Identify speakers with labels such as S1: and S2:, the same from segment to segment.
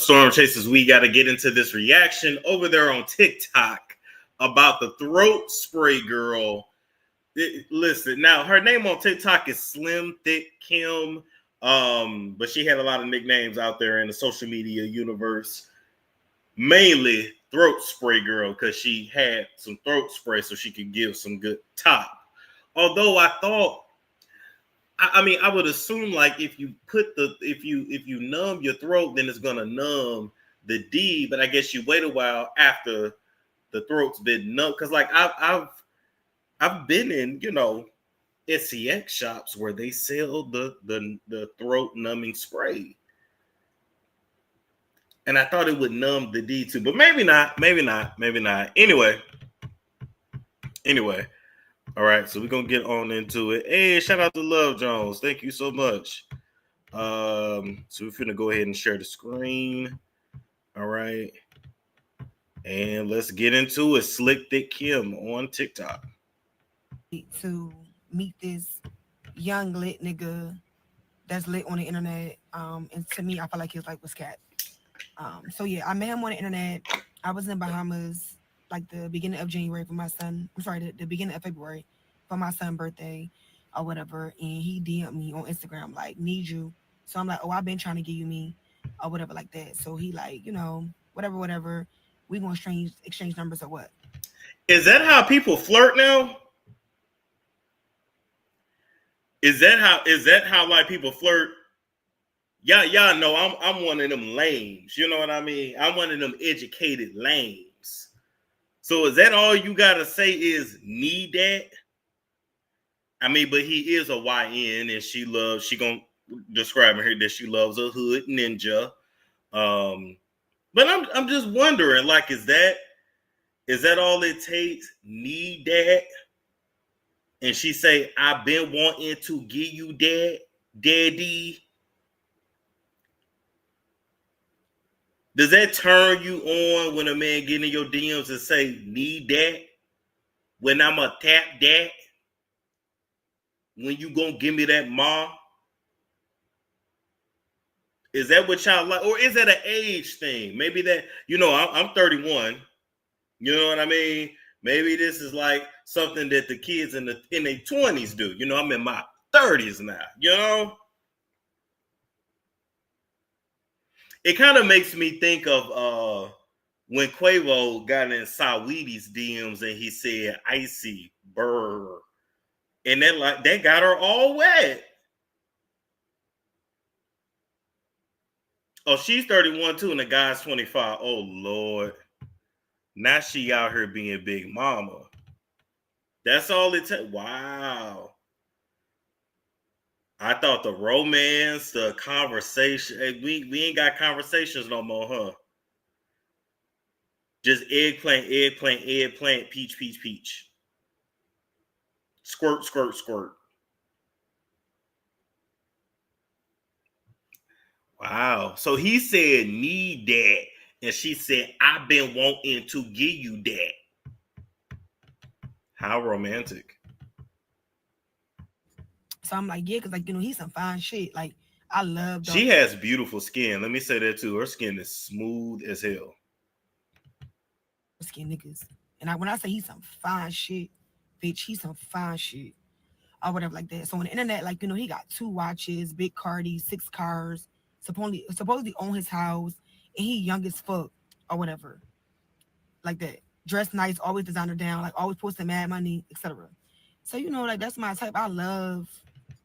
S1: Storm Chasers, we got to get into this reaction over there on TikTok about the throat spray girl. Listen, now her name on TikTok is Slim Thick Kim, but she had a lot of nicknames out there in the social media universe. Mainly throat spray girl, because she had some throat spray so she could give some good top. Although I thought, I mean, I would assume like if you numb your throat, then it's gonna numb the D. But I guess you wait a while after the throat's been numb, because like I've been in SCX shops where they sell the throat numbing spray, and I thought it would numb the D too, but maybe not. Anyway. All right, so we're gonna get on into it. Hey, shout out to Love Jones. Thank you so much. So we're gonna go ahead and share the screen. All right. And let's get into it. Slick Thick Kim on TikTok.
S2: To meet this young lit nigga that's lit on the internet. And to me, I feel like he was cat. So yeah, I met him on the internet. I was in Bahamas like the beginning of January for my son. I'm sorry, the beginning of February for my son's birthday or whatever. And he DM'd me on Instagram like, need you. So I'm like, oh, I've been trying to give you me or whatever like that. So he like, whatever. We gonna exchange numbers or what?
S1: Is that how people flirt now? Is that how like people flirt? Y'all know I'm one of them lames. You know what I mean? I'm one of them educated lames. So is that all you gotta say is need that? I mean, but he is a YN, and she gonna describe her that she loves a hood ninja. But I'm just wondering, like, is that all it takes? Need that? And she say, I've been wanting to give you that, daddy. Does that turn you on when a man get in your DMs and say, need that? When I'ma tap that? When you gonna give me that ma? Is that what y'all like? Or is that an age thing? Maybe that, I'm 31. You know what I mean? Maybe this is like something that the kids in their 20s do. I'm in my 30s now, It kind of makes me think of when Quavo got in Saweetie's DMs and he said, icy, burr. And that got her all wet. Oh, she's 31 too, and the guy's 25. Oh, Lord. Now she out here being big mama. That's all it takes. Wow. I thought the romance, the conversation, we ain't got conversations no more, huh? Just eggplant, peach. Squirt. Wow. So he said, need that. And she said, I've been wanting to give you that. How romantic.
S2: So I'm like, yeah, because he's some fine shit. Like, I love
S1: She has beautiful skin. Let me say that too. Her skin is smooth as hell.
S2: Skin niggas. And when I say he's some fine shit, bitch, he's some fine shit. Or whatever like that. So on the internet, he got 2 watches, big Cardi, 6 cars, supposedly own his house, and he young as fuck or whatever. Like that. Dressed nice, always designer down, like always posting mad money, etc. So that's my type. I love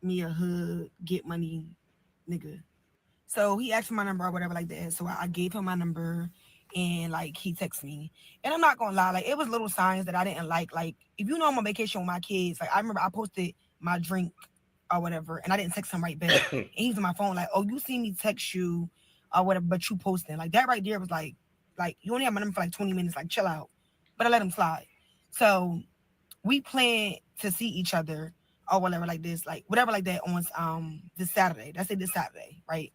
S2: me a hood, get money nigga. So he asked for my number or whatever like that. So I gave him my number and he texted me. And I'm not gonna lie, it was little signs that I didn't like. Like, if I'm on vacation with my kids, I remember I posted my drink or whatever, and I didn't text him right back. And he's on my phone like, oh, you see me text you or whatever, but you posting. Like, that right there was like you only have my number for 20 minutes, chill out. But I let him slide. So we planned to see each other or whatever like this, whatever like that on this Saturday. That's it, this Saturday, right?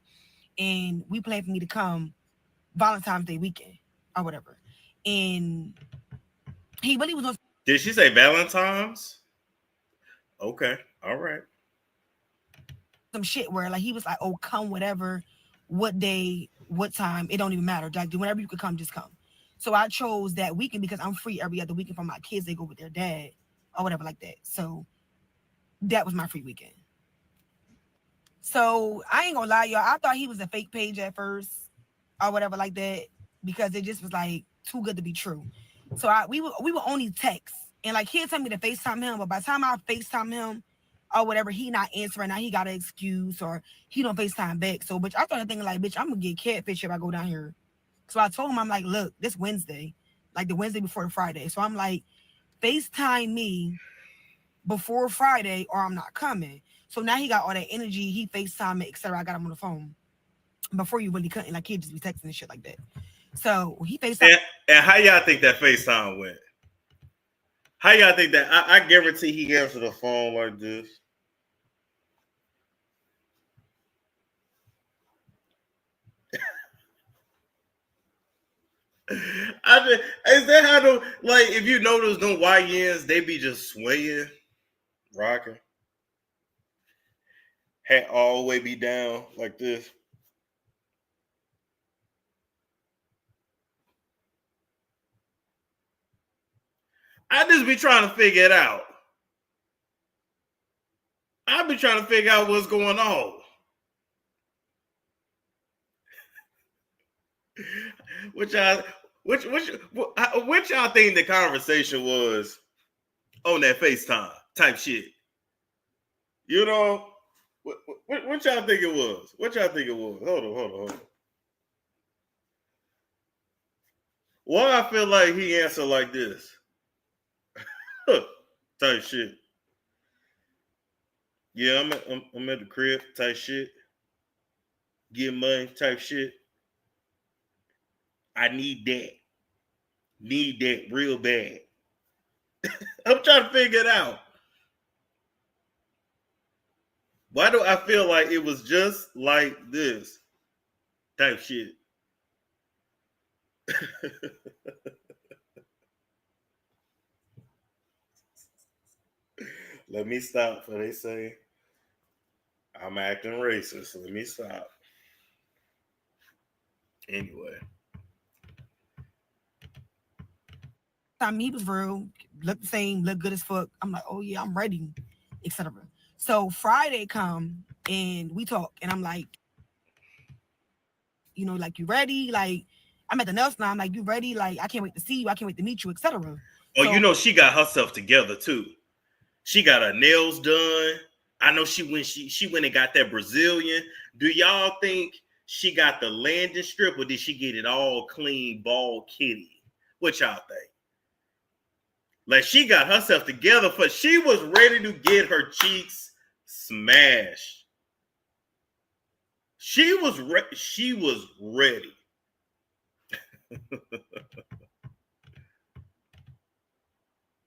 S2: And we planned for me to come Valentine's Day weekend or whatever. And he really was on.
S1: Did she say Valentine's? Okay, all right.
S2: Some shit where he was like, oh, come whatever what day, what time. It don't even matter. Like whenever you could come, just come. So I chose that weekend because I'm free every other weekend for my kids. They go with their dad or whatever like that. So that was my free weekend. So I ain't gonna lie, y'all. I thought he was a fake page at first or whatever like that because it just was like too good to be true. So we were only text and like he'll tell me to FaceTime him, but by the time I FaceTime him or whatever, he not answering. Now he got an excuse or he don't FaceTime back. So bitch, I started thinking like, bitch, I'm gonna get catfish if I go down here. So I told him, I'm like, look, this Wednesday, like the Wednesday before the Friday. So I'm like, FaceTime me before Friday or I'm not coming. So now he got all that energy. He FaceTime me, etc. I got him on the phone before you really couldn't. Like he'd just be texting and shit like that. So he FaceTime.
S1: And how y'all think that FaceTime went? How y'all think that? I guarantee he answered the phone like this. Is that how the like? If you notice, them YNs they be just swaying, rocking, hat all the way be down like this. I just be trying to figure it out. I be trying to figure out what's going on. Which y'all, which y'all think the conversation was on that FaceTime type shit? You know, what y'all think it was? What y'all think it was? Hold on. Why I feel like he answered like this? Type shit. Yeah, I'm at the crib type shit. Get money type shit. I need that. Need that real bad. I'm trying to figure it out. Why do I feel like it was just like this type shit? Let me stop. For they say I'm acting racist. Let me stop. Anyway,
S2: Time he was real, looked the same, looked good as fuck. I'm like, oh yeah, I'm ready, etc. So Friday come and we talk, and I'm like, like you ready? Like I'm at the nail salon. I'm like, you ready? Like I can't wait to see you. I can't wait to meet you, etc.
S1: oh,
S2: So
S1: she got herself together too. She got her nails done. I know she went and got that Brazilian. Do y'all think she got the landing strip or did she get it all clean, bald kitty? What y'all think? Like she got herself together for she was ready to get her cheeks smashed. She was ready.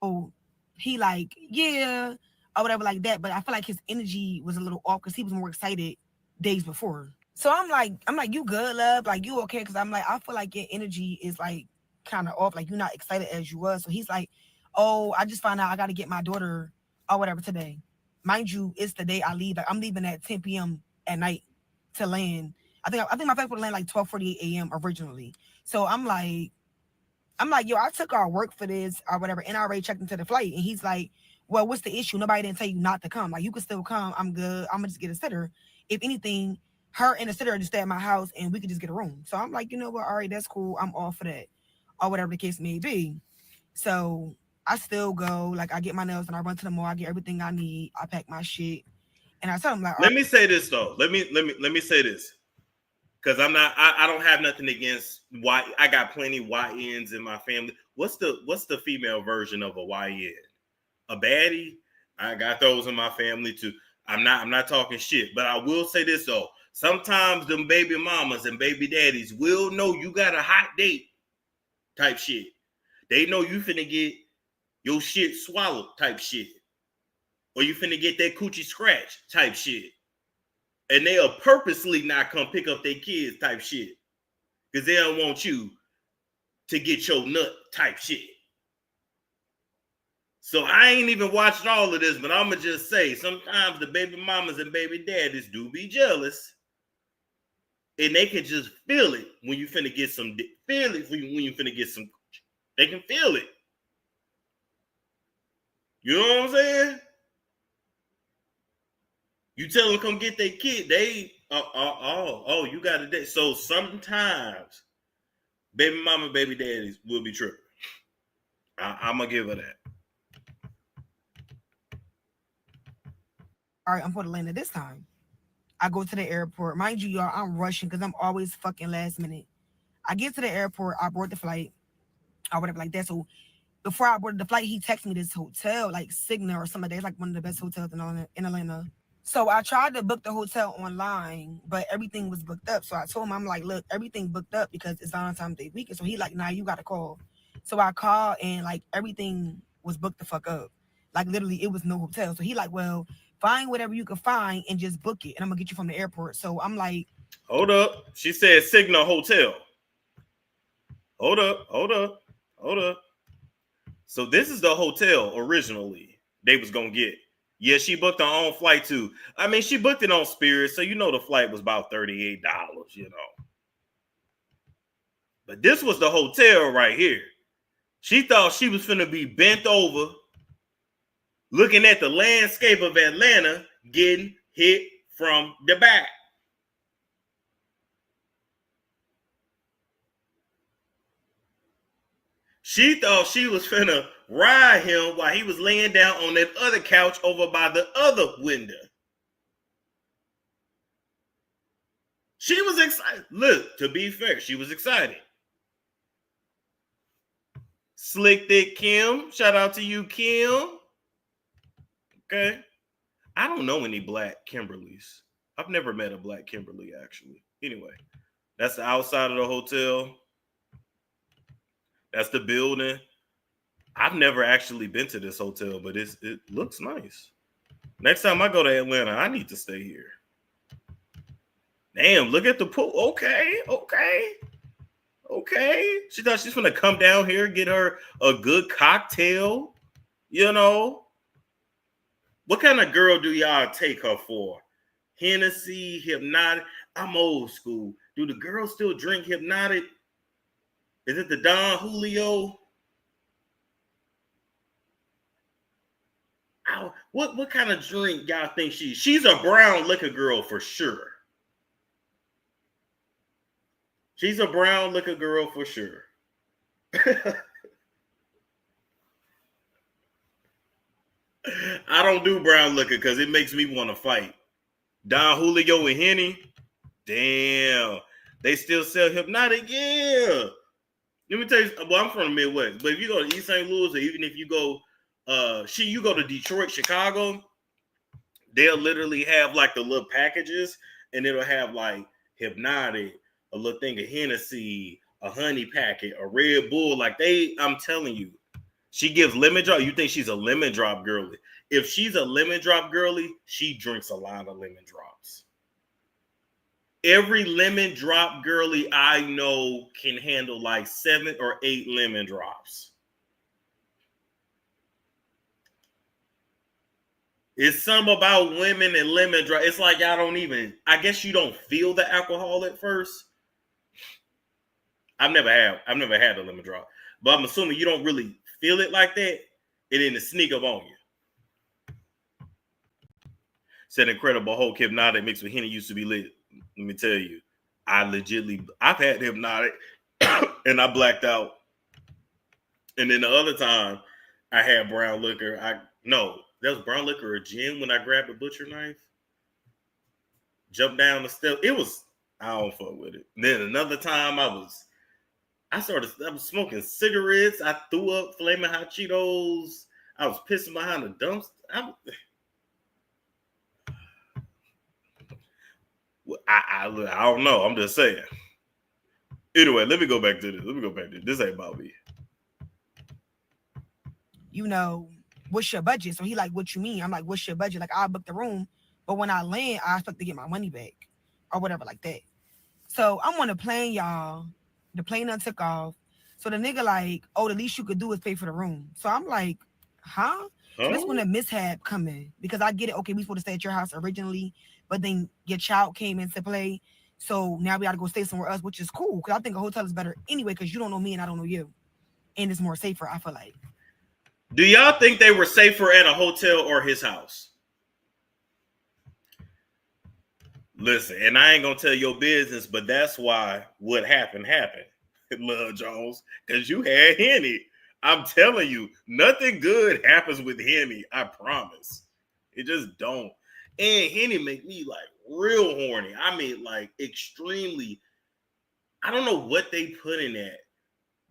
S2: oh, he like, yeah, or whatever like that. But I feel like his energy was a little off because he was more excited days before. So I'm like, you good, love? Like you okay? Because I'm like, I feel like your energy is like kind of off, like you're not excited as you was. So he's like, oh, I just found out I got to get my daughter or whatever today. Mind you, it's the day I leave. Like I'm leaving at 10 p.m. at night to land. I think my flight would land like 12:48 a.m. originally. So I'm like, yo, I took our work for this or whatever, and I already checked into the flight. And he's like, well, what's the issue? Nobody didn't tell you not to come. Like, you can still come. I'm good. I'm gonna just get a sitter. If anything, her and the sitter just stay at my house, and we could just get a room. So I'm like, you know what? All right, that's cool. I'm all for that, or whatever the case may be. So I still go. Like, I get my nails and I run to the mall. I get everything I need. I pack my shit, and I tell him like, all
S1: Let
S2: right,
S1: me say this though. Let me say this. Because I don't have nothing against I got plenty YNs in my family. What's the female version of a YN? A baddie? I got those in my family too. I'm not talking shit, but I will say this though. Sometimes them baby mamas and baby daddies will know you got a hot date type shit. They know you finna get your shit swallowed type shit. Or you finna get that coochie scratch type shit. And they'll purposely not come pick up their kids type shit. Because they don't want you to get your nut type shit. So I ain't even watched all of this, but I'm going to just say sometimes the baby mamas and baby daddies do be jealous and they can just feel it when you finna get some. Feel it when you finna get some. They can feel it. You know what I'm saying? You tell them come get their kid, they you got a date. So sometimes baby mama, baby daddies will be tripping. I'm gonna give her that.
S2: All right, I'm for Atlanta this time. I go to the airport. Mind you, y'all, I'm rushing because I'm always fucking last minute. I get to the airport, I board the flight, or whatever like that. So before I boarded the flight, he texted me this hotel, like Cigna or something. It's like one of the best hotels in Atlanta. So I tried to book the hotel online, but everything was booked up. So I told him, I'm like, look, everything booked up because it's Valentine's Day weekend. So he like, nah, you gotta call. So I called and like everything was booked the fuck up. Like literally, it was no hotel. So he like, well, find whatever you can find and just book it, and I'm gonna get you from the airport. So I'm like,
S1: hold up. She said Cigna Hotel. Hold up, hold up, hold up. So this is the hotel originally they was gonna get. Yeah, she booked her own flight too. I mean, she booked it on Spirit, so you know the flight was about $38, you know. But this was the hotel right here. She thought she was finna be bent over, looking at the landscape of Atlanta, getting hit from the back. She thought she was finna ride him while he was laying down on that other couch over by the other window. She was excited. Look, to be fair, she was excited. Slick Thick Kim, shout out to you, Kim. Okay. I don't know any black Kimberlys. I've never met a black Kimberly, actually. Anyway, that's the outside of the hotel. That's the building. I've never actually been to this hotel, but it looks nice. Next time I go to Atlanta, I need to stay here. Damn, look at the pool. Okay. She thought she's gonna come down here, get her a good cocktail. You know, what kind of girl do y'all take her for? Hennessy, Hypnotic. I'm old school. Do the girls still drink Hypnotic? Is it the Don Julio? What kind of drink y'all think she's a brown liquor girl for sure. She's a brown liquor girl for sure. I don't do brown liquor because it makes me want to fight. Don Julio and Henny, damn, they still sell Hypnotic. Yeah. Let me tell you, well, I'm from the Midwest, but if you go to East St. Louis, or even if you go, you go to Detroit, Chicago, they'll literally have like the little packages, and it'll have like Hypnotic, a little thing of Hennessy, a honey packet, a Red Bull. Like I'm telling you, she gives lemon drop. You think she's a lemon drop girly? If she's a lemon drop girly, she drinks a lot of lemon drops. Every lemon drop girly I know can handle like 7 or 8 lemon drops. It's something about women and lemon drop. It's like I guess you don't feel the alcohol at first. I've never had a lemon drop, but I'm assuming you don't really feel it like that, and then it sneak up on you. Said Incredible Hulk Hypnotic mixed with Henny used to be lit. Let me tell you, I've had Hypnotic and I blacked out. And then the other time I had brown liquor. That was brown liquor or gin when I grabbed a butcher knife. Jumped down the step. I don't fuck with it. And then another time I was smoking cigarettes. I threw up Flaming Hot Cheetos. I was pissing behind the dumpster. I don't know. I'm just saying. Anyway, let me go back to this. This ain't about me.
S2: You know, what's your budget? So he like, what you mean? I'm like, what's your budget? Like, I'll book the room, but when I land, I expect to get my money back or whatever like that. So I'm on the plane, y'all. The plane done took off. So the nigga like, oh, the least you could do is pay for the room. So I'm like, huh? So that's when the mishap come in. Because I get it. Okay, we supposed to stay at your house originally, but then your child came into play. So now we got to go stay somewhere else, which is cool because I think a hotel is better anyway because you don't know me and I don't know you, and it's more safer. I feel like.
S1: Do y'all think they were safer at a hotel or his house? Listen, and I ain't gonna tell your business, but that's why what happened, Lil Jones, because you had Henny. I'm telling you, nothing good happens with Henny. I promise. It just don't. And Henny make me like real horny. I mean, like extremely. I don't know what they put in that,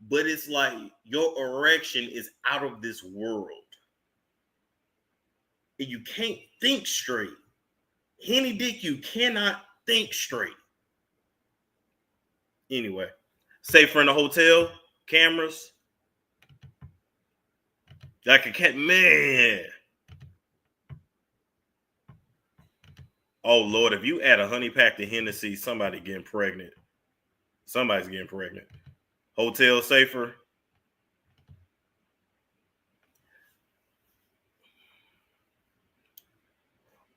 S1: but it's like your erection is out of this world. And you can't think straight. Henny dick, you cannot think straight. Anyway, safer in the hotel, cameras. Like a cat, man. Oh Lord, if you add a honey pack to Hennessy, somebody getting pregnant. Somebody's getting pregnant. Hotel safer.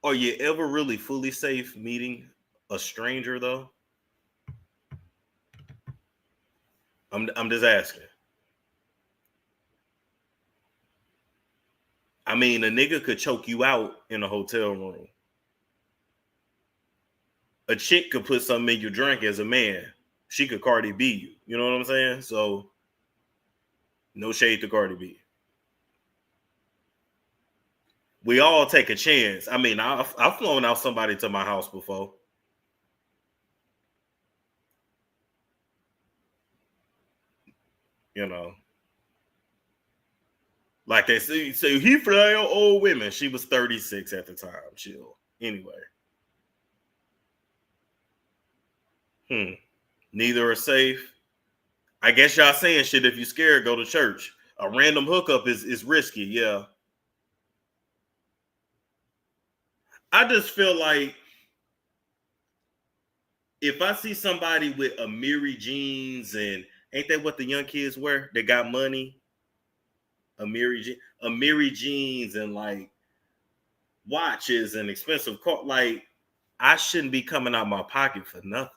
S1: Are you ever really fully safe meeting a stranger though? I'm just asking. I mean, a nigga could choke you out in a hotel room. A chick could put something in your drink as a man. She could Cardi B you. You know what I'm saying? So, no shade to Cardi B. We all take a chance. I mean, I've flown out somebody to my house before. You know. Like they say, he fly on old women. She was 36 at the time. Chill. Anyway. Neither are safe. I guess y'all saying shit if you scared, go to church. A random hookup is risky, yeah. I just feel like if I see somebody with Amiri jeans and ain't that what the young kids wear? They got money. Amiri jeans and like watches and expensive car. Like I shouldn't be coming out my pocket for nothing.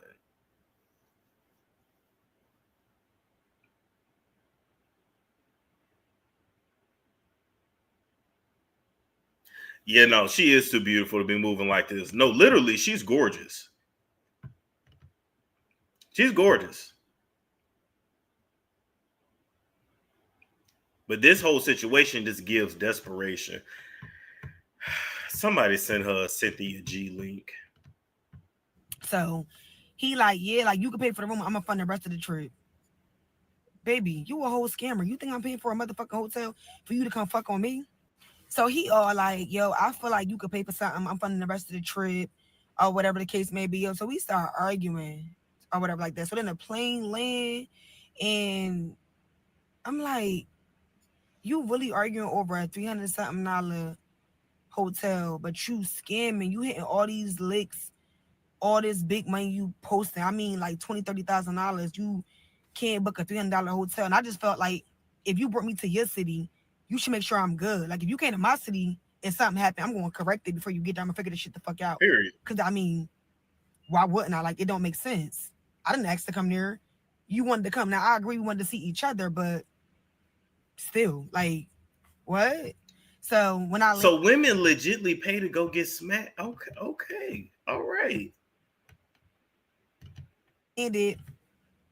S1: Yeah, no, she is too beautiful to be moving like this. No, literally, she's gorgeous. She's gorgeous. But this whole situation just gives desperation. Somebody sent her a Cynthia G link.
S2: So he like, yeah, like you can pay for the room. I'm gonna fund the rest of the trip. Baby, you a whole scammer. You think I'm paying for a motherfucking hotel for you to come fuck on me? So he all like, yo, I feel like you could pay for something. I'm funding the rest of the trip or whatever the case may be. Yo, so we start arguing or whatever like that. So then the plane land and I'm like, you really arguing over a $300 something hotel, but you scamming, you hitting all these licks, all this big money you posting. I mean, like $20,000, $30,000. You can't book a $300 hotel. And I just felt like if you brought me to your city, you should make sure I'm good. Like if you came to my city and something happened, I'm going to correct it before you get there. I'm going to figure this shit the fuck out.
S1: Period.
S2: Because I mean, why wouldn't I? Like it don't make sense. I didn't ask to come there. You wanted to come. Now I agree we wanted to see each other, but still, like, what? So when I
S1: So women legitly pay to go get smacked. Okay, all right.
S2: Ended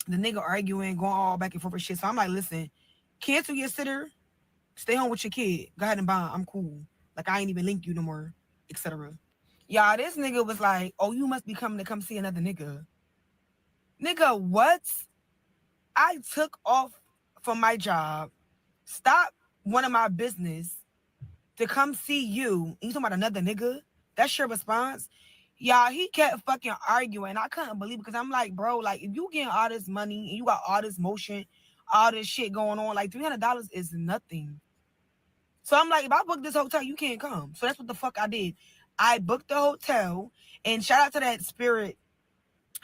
S2: the nigga arguing, going all back and forth and shit. So I'm like, listen, cancel your sitter, stay home with your kid. Go ahead and buy. I'm cool. Like I ain't even link you no more, etc. Y'all, this nigga was like, oh, you must be coming to come see another nigga. Nigga, what? I took off from my job, stopped one of my business to come see you. And you talking about another nigga? That's your response? Y'all, he kept fucking arguing. I couldn't believe it because I'm like, bro, like if you getting all this money and you got all this motion, all this shit going on, like $300 is nothing. So I'm like, if I book this hotel, you can't come. So that's what the fuck I did. I booked the hotel and shout out to that Spirit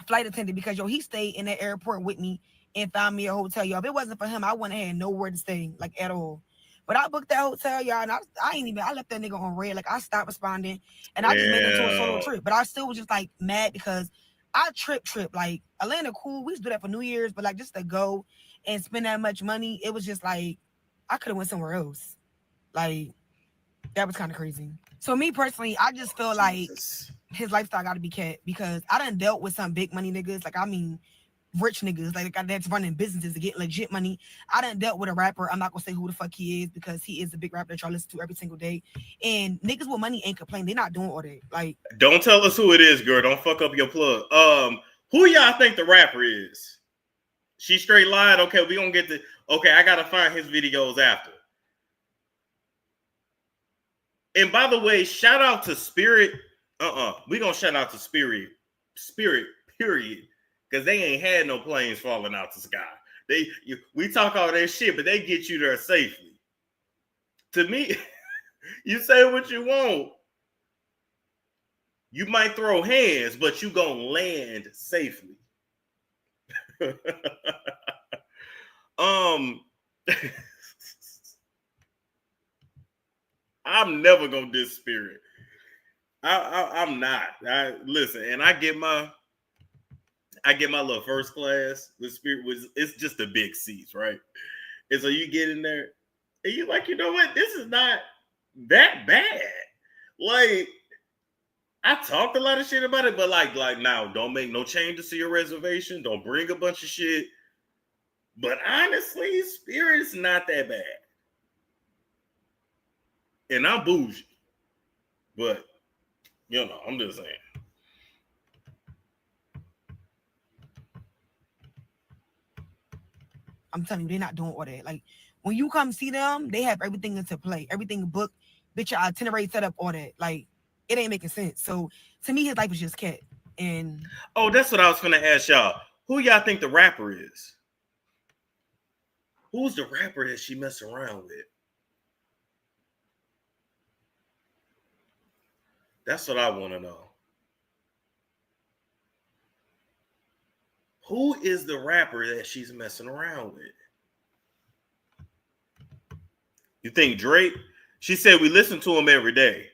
S2: flight attendant because yo, he stayed in the airport with me and found me a hotel. Yo, if it wasn't for him, I wouldn't have had nowhere to stay, like at all. But I booked that hotel, y'all, and I left that nigga on red. Like I stopped responding and I just made it to a solo trip. But I still was just like mad because I trip. Like Atlanta, cool. We used to do that for New Year's, but like just to go and spend that much money, it was just like I could have went somewhere else. Like that was kind of crazy. So me personally, I just feel like
S1: Jesus.
S2: his lifestyle got to be kept because I done dealt with some big money niggas. Like I mean, rich niggas like that's running businesses to get legit money. I done dealt with a rapper. I'm not gonna say who the fuck he is because he is a big rapper that y'all listen to every single day. And niggas with money ain't complaining. They not doing all that. Like,
S1: Don't tell us who it is, girl. Don't fuck up your plug. Who y'all think the rapper is? She straight lied. Okay, we gonna get the. Okay, I gotta find his videos after. And by the way, shout out to Spirit. We gonna shout out to Spirit. Period. Because they ain't had no planes falling out the sky. We talk all that shit, but they get you there safely. To me, you say what you want. You might throw hands, but you gonna land safely. I'm never gonna diss Spirit. I'm not. Listen, and I get my little first class with Spirit. It's just the big seats, right? And so you get in there, and you like, you know what? This is not that bad. Like, I talked a lot of shit about it, but like now, don't make no changes to your reservation. Don't bring a bunch of shit. But honestly, Spirit's not that bad. And I'm bougie. But, you know, I'm just saying.
S2: I'm telling you, they're not doing all that. Like when you come see them, they have everything into play, everything booked, bitch, your itinerary set up, all that. Like it ain't making sense. So to me, his life is just cat. And
S1: oh, that's what I was gonna ask y'all. Who y'all think the rapper is? Who's the rapper that she mess around with? That's what I want to know. Who is the rapper that she's messing around with? You think Drake? She said we listen to him every day.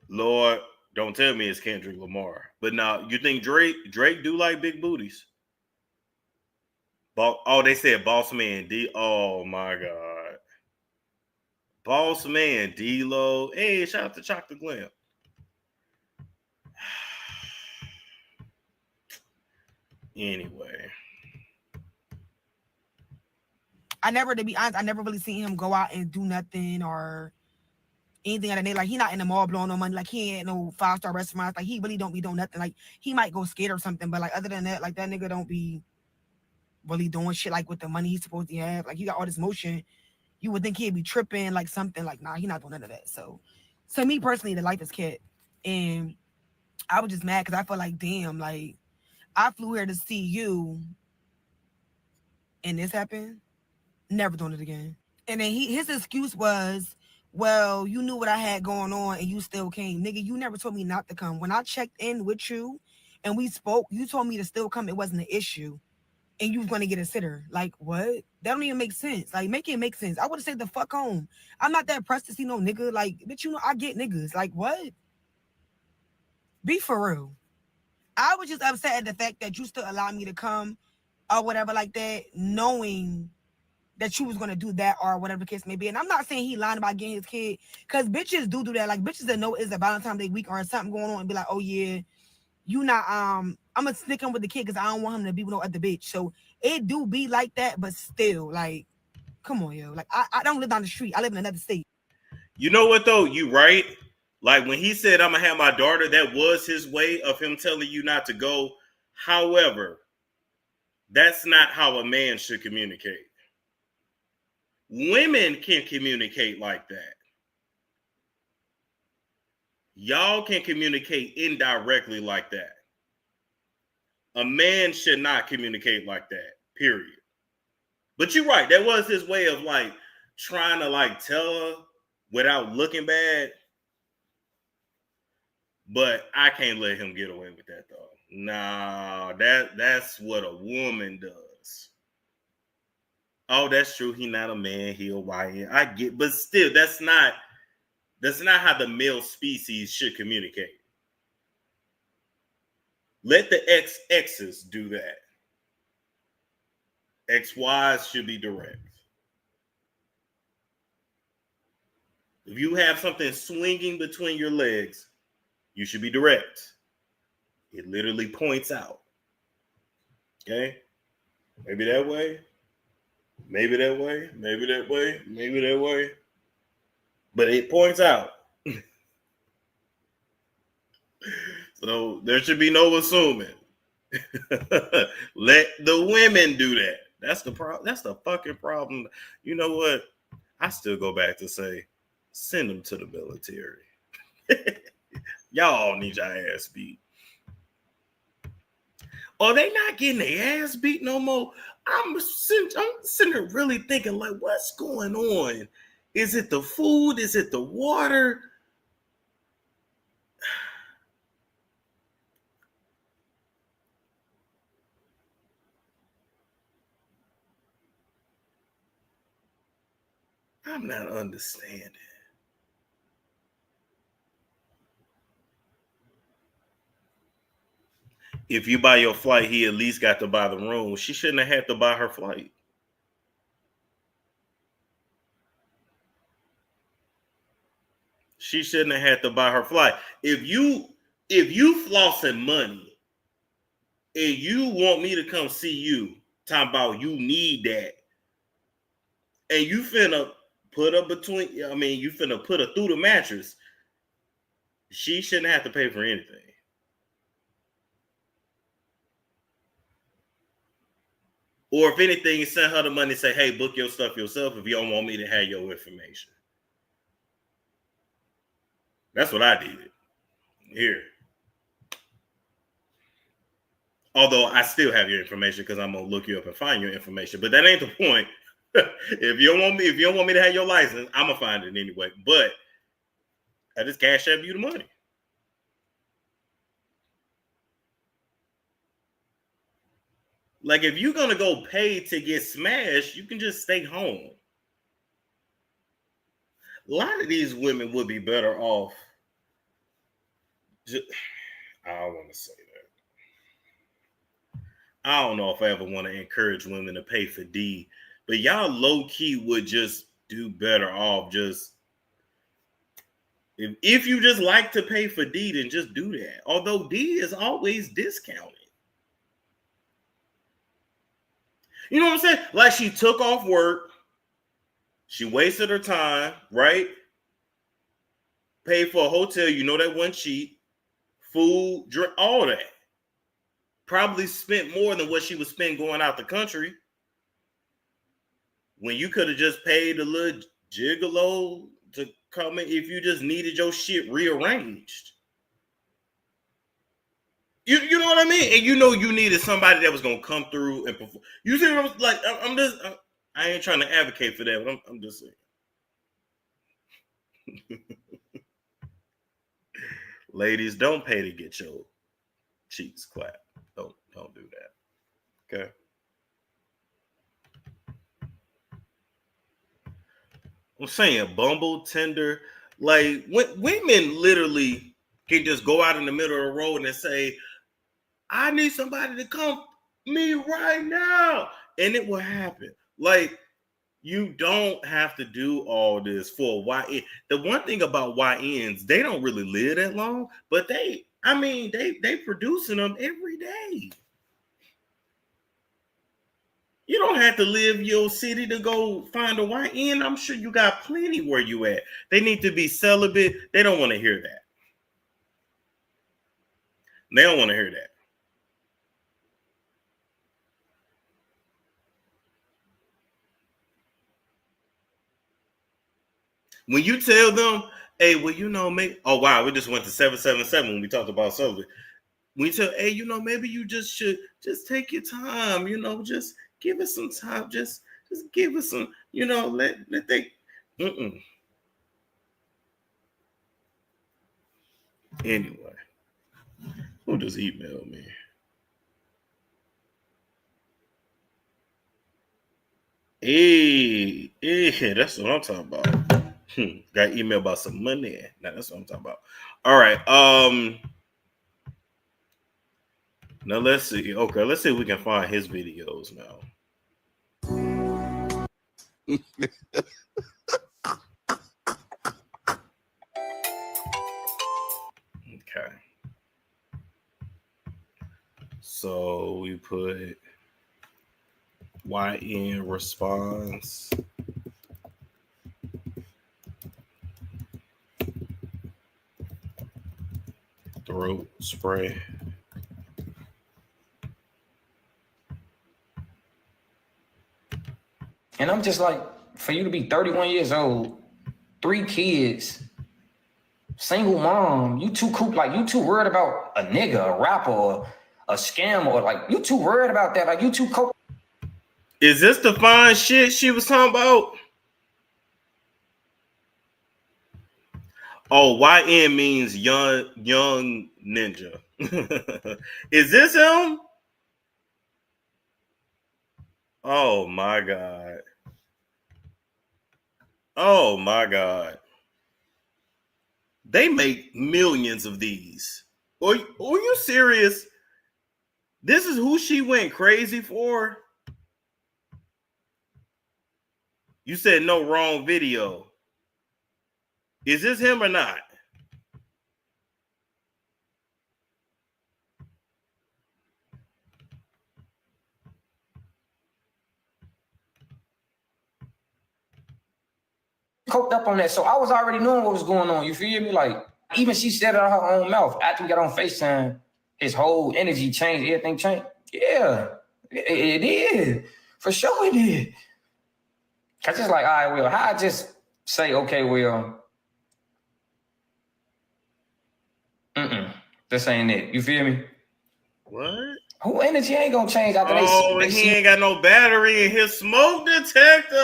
S1: Lord, don't tell me it's Kendrick Lamar. But now, you think Drake do like big booties? Oh, they said Boss Man D. Oh my God. Boss Man D-Lo. Hey, shout out to Chocolate Glam. Anyway.
S2: to be honest, I never really seen him go out and do nothing or anything like that. Like he not in the mall blowing no money. Like he ain't no 5-star restaurants. Like he really don't be doing nothing. Like he might go skate or something, but like other than that, like that nigga don't be really doing shit like with the money he's supposed to have. Like he got all this motion. You would think he'd be tripping like something. Like nah, he not doing none of that. So to me personally, the life is kid. And I was just mad because I felt like damn, like I flew here to see you and this happened. Never doing it again. And then his excuse was, well, you knew what I had going on and you still came. Nigga, you never told me not to come. When I checked in with you and we spoke, you told me to still come. It wasn't an issue. And you was going to get a sitter. Like, what? That don't even make sense. Like, make it make sense. I would have said the fuck home. I'm not that pressed to see no nigga. Like, bitch, you know, I get niggas. Like, what? Be for real. I was just upset at the fact that you still allowed me to come or whatever like that, knowing that you was gonna do that or whatever the case may be. And I'm not saying he lying about getting his kid, because bitches do that. Like bitches that know it's a Valentine's Day week or something going on and be like, oh yeah, you not I'm gonna stick him with the kid because I don't want him to be with no other bitch. So it do be like that, but still, like, come on, yo. Like I don't live down the street. I live in another state.
S1: You know what though? You right. Like when he said I'm gonna have my daughter, that was his way of him telling you not to go. However, that's not how a man should communicate. Women can communicate like that. Y'all can communicate indirectly like that. A man should not communicate like that, period. But you're right. That was his way of like trying to like tell her without looking bad. But I can't let him get away with that though. Nah, that's what a woman does. Oh, that's true. He not a man. He a YN. I get, but still, that's not how the male species should communicate. Let the XXs do that. XYs should be direct. If you have something swinging between your legs, you should be direct. It literally points out. Okay? Maybe that way. Maybe that way. Maybe that way. Maybe that way. But it points out. So there should be no assuming. Let the women do that. That's the problem. That's the fucking problem. You know what? I still go back to say, send them to the military. Y'all need your ass beat. Are they not getting their ass beat no more? I'm sitting there really thinking, like, what's going on? Is it the food? Is it the water? I'm not understanding. If you buy your flight, he at least got to buy the room. She shouldn't have had to buy her flight. She shouldn't have had to buy her flight. If you flossing money and you want me to come see you, talking about you need that, and you finna put her you finna put her through the mattress, she shouldn't have to pay for anything. Or if anything, send her the money and say, hey, book your stuff yourself if you don't want me to have your information. That's what I did. Here. Although I still have your information because I'm gonna look you up and find your information. But that ain't the point. if you don't want me to have your license, I'm gonna find it anyway. But I just cash up you the money. Like if you're gonna go pay to get smashed, you can just stay home. A lot of these women would be better off. I don't want to say that. I don't know if I ever want to encourage women to pay for D, but y'all low key would just do better off just if you just like to pay for D, then just do that. Although D is always discounted. You know what I'm saying? Like she took off work, she wasted her time, right? Paid for a hotel, you know that wasn't cheap. Food, drink, all that. Probably spent more than what she would spend going out the country. When you could have just paid a little gigolo to come in if you just needed your shit rearranged. You know what I mean? And you know you needed somebody that was gonna come through and perform. You see what I'm like? I ain't trying to advocate for that, but I'm just saying. Ladies, don't pay to get your cheeks clapped. Don't do that. Okay. I'm saying Bumble, Tinder, like women literally can just go out in the middle of the road and say, I need somebody to come me right now. And it will happen. Like, you don't have to do all this for a YN. The one thing about YNs, they don't really live that long, but they producing them every day. You don't have to leave your city to go find a YN. I'm sure you got plenty where you at. They need to be celibate. They don't want to hear that. They don't want to hear that. When you tell them, hey, well, you know, maybe, oh, wow, we just went to 777 when we talked about celibate. When you tell, hey, you know, maybe you just should just take your time, you know, just give us some time, just give us some, you know, let they, Anyway, who just emailed me? Hey, that's what I'm talking about. Got email about some money. Now that's what I'm talking about. All right. Now let's see. Okay, let's see if we can find his videos now. Okay. So we put YN response. Throat spray.
S3: And I'm just like, for you to be 31 years old, 3 kids, single mom, you too cool, like you too worried about a nigga, a rapper, or a scam, or like you too worried about that, like you too cool.
S1: Is this the fine shit she was talking about? Oh, YN means young ninja. Is this him? Oh my god. Oh my god. They make millions of these. Are you serious? This is who she went crazy for? You said no, wrong video. Is this him or not?
S3: Coked up on that, so I was already knowing what was going on. You feel me? Like even she said it out of her own mouth after we got on FaceTime. His whole energy changed. Everything changed. Yeah, it did for sure. It did. I just like, all right, Will. How I just say, okay, Will. This ain't it. You feel me?
S1: What?
S3: Who energy ain't gonna change after
S1: they he ain't got no battery in his smoke detector.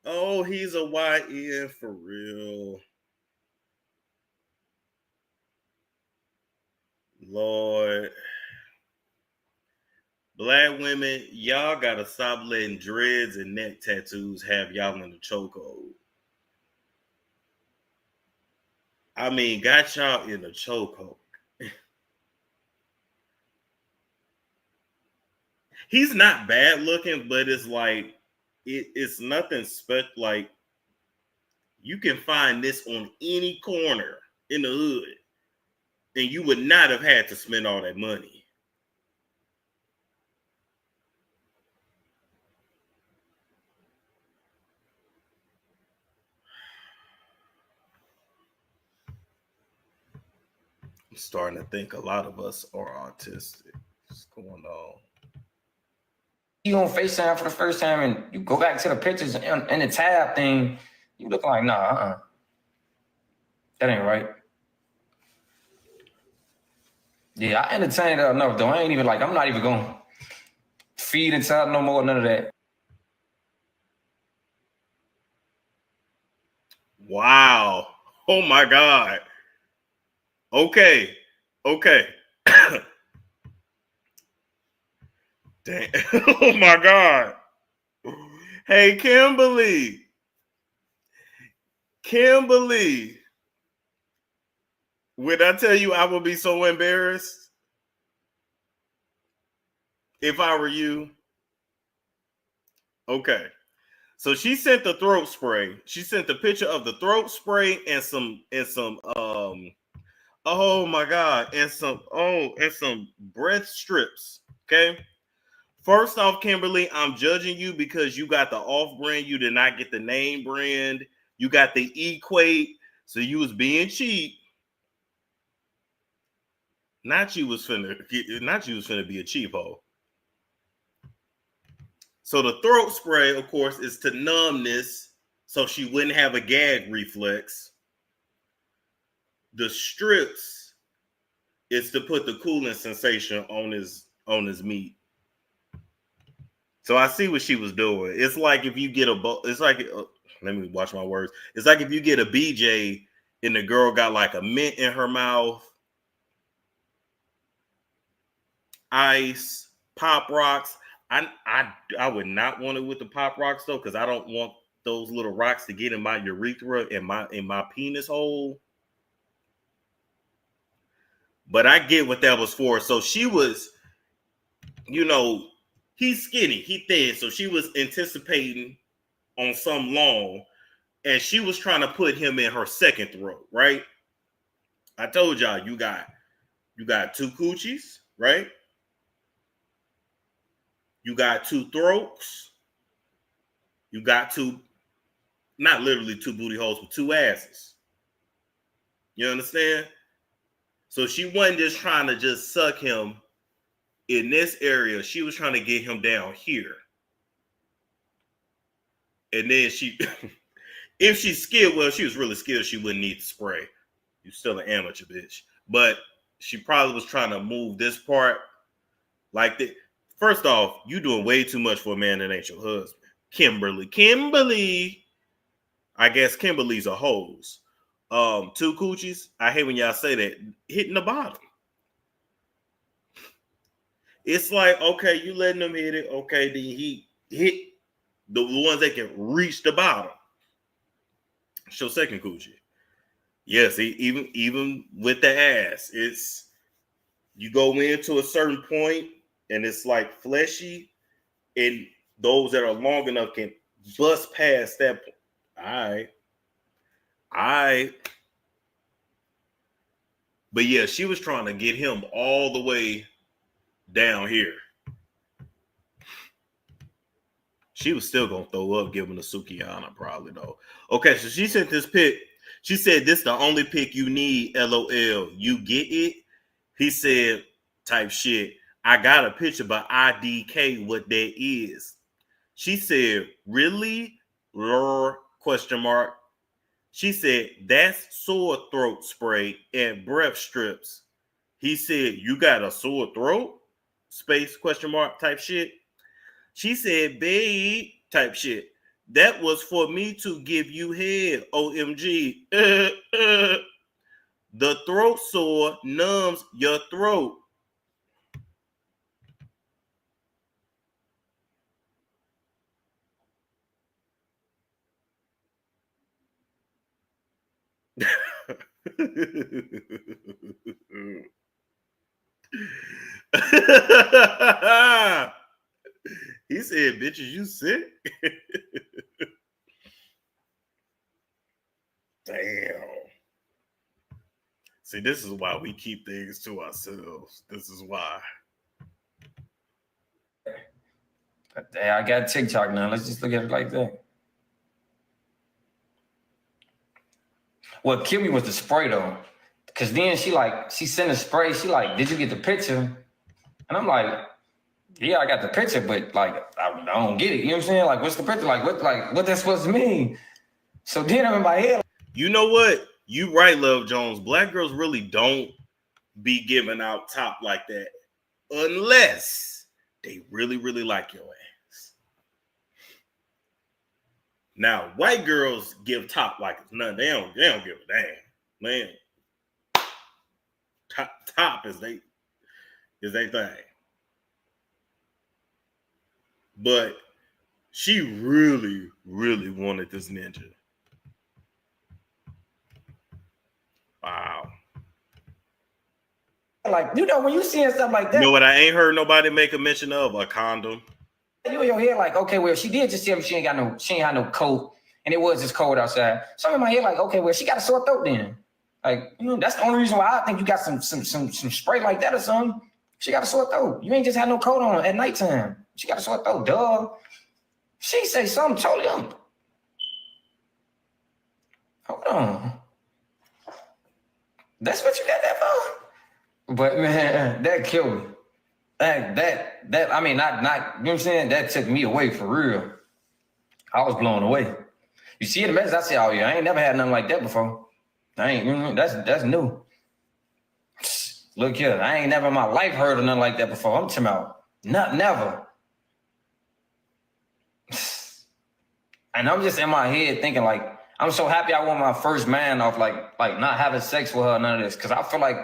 S1: Oh, he's a YN for real. Lord. Black women, y'all gotta stop letting dreads and neck tattoos have y'all in the chokehold. I mean, got y'all in the chokehold. He's not bad looking, but it's like it's nothing special. Like you can find this on any corner in the hood, and you would not have had to spend all that money. I'm starting to think a lot of us are autistic. What's going on?
S3: You on FaceTime for the first time and you go back to the pictures and the tab thing, you look like, nah, that ain't right. Yeah, I entertained her enough though. I ain't even like, I'm not even gonna feed into her no more, none of that.
S1: Wow. Oh my God. Okay. Damn. Oh my God. Hey, Kimberly. Would I tell you I would be so embarrassed if I were you? Okay. So she sent the throat spray. She sent the picture of the throat spray and some oh my God, and some breath strips. Okay. First off, Kimberly, I'm judging you because you got the off brand. You did not get the name brand. You got the Equate. So you was being cheap. Not you was finna be a cheapo. So the throat spray, of course, is to numb this so she wouldn't have a gag reflex. The strips is to put the cooling sensation on his meat. So I see what she was doing. It's like if you get let me watch my words. It's like if you get a BJ and the girl got like a mint in her mouth, ice, pop rocks. I would not want it with the pop rocks though, because I don't want those little rocks to get in my urethra and in my penis hole. But I get what that was for. So she was, you know, he's skinny, he thin. So she was anticipating on some long, and she was trying to put him in her second throat, right? I told y'all you got two coochies, right? You got two throats. You got two, not literally two booty holes, but two asses. You understand? So she wasn't just trying to just suck him in this area. She was trying to get him down here. And then she, if she's skilled, well, she was really skilled, she wouldn't need to spray. You're still an amateur, bitch. But she probably was trying to move this part like that. First off, you doing way too much for a man that ain't your husband. Kimberly. I guess Kimberly's a hose. Two coochies. I hate when y'all say that. Hitting the bottom. It's like, okay, you letting them hit it. Okay, then he hit the ones that can reach the bottom. Show second coochie. Yes, even with the ass, it's you go into a certain point and it's like fleshy, and those that are long enough can bust past that point. All right. But yeah, she was trying to get him all the way down here. She was still gonna throw up giving the Sukiana probably though. Okay, so she sent this pic. She said, "This the only pic you need, LOL. You get it?" He said, type shit. I got a picture, but IDK what that is. She said, really? Question mark. She said, that's sore throat spray and breath strips. He said, you got a sore throat? Space question mark type shit. She said, babe, type shit. That was for me to give you head. OMG. The throat sore numbs your throat. He said, bitches, you sick? Damn. See, this is why we keep things to ourselves. This is why.
S3: I got TikTok now. Let's just look at it like that. What killed me was the spray though. Cause then she sent a spray. She like, did you get the picture? And I'm like, yeah, I got the picture, but like, I don't get it. You know what I'm saying? Like, what's the picture? What that's supposed to mean? So then I'm in my head.
S1: You know what? You right, Love Jones. Black girls really don't be giving out top like that unless they really, really like your ass. Now, white girls give top like it's nothing. They don't give a damn. Man, top is they thing. But she really, really wanted this ninja. Wow.
S3: Like, you know, when you seeing stuff like that.
S1: You know what I ain't heard nobody make a mention of? A condom.
S3: You in your head like, okay, well, she did just tell me she ain't had no coat, and it was just cold outside. So I'm in my head like, okay, well, she got a sore throat then. Like, you know, that's the only reason why I think you got some spray like that or something. She got a sore throat. You ain't just had no coat on at nighttime. She got a sore throat, duh. She say something totally Hold on. That's what you got that for? But man, that killed me. That I mean, not you know what I'm saying? That took me away for real. I was blown away. You see the message? I said, oh yeah, I ain't never had nothing like that before. I ain't, you know, that's new. Look here, I ain't never in my life heard of nothing like that before. I'm talking about never. And I'm just in my head thinking like, I'm so happy I want my first man off like not having sex with her, none of this. Cause I feel like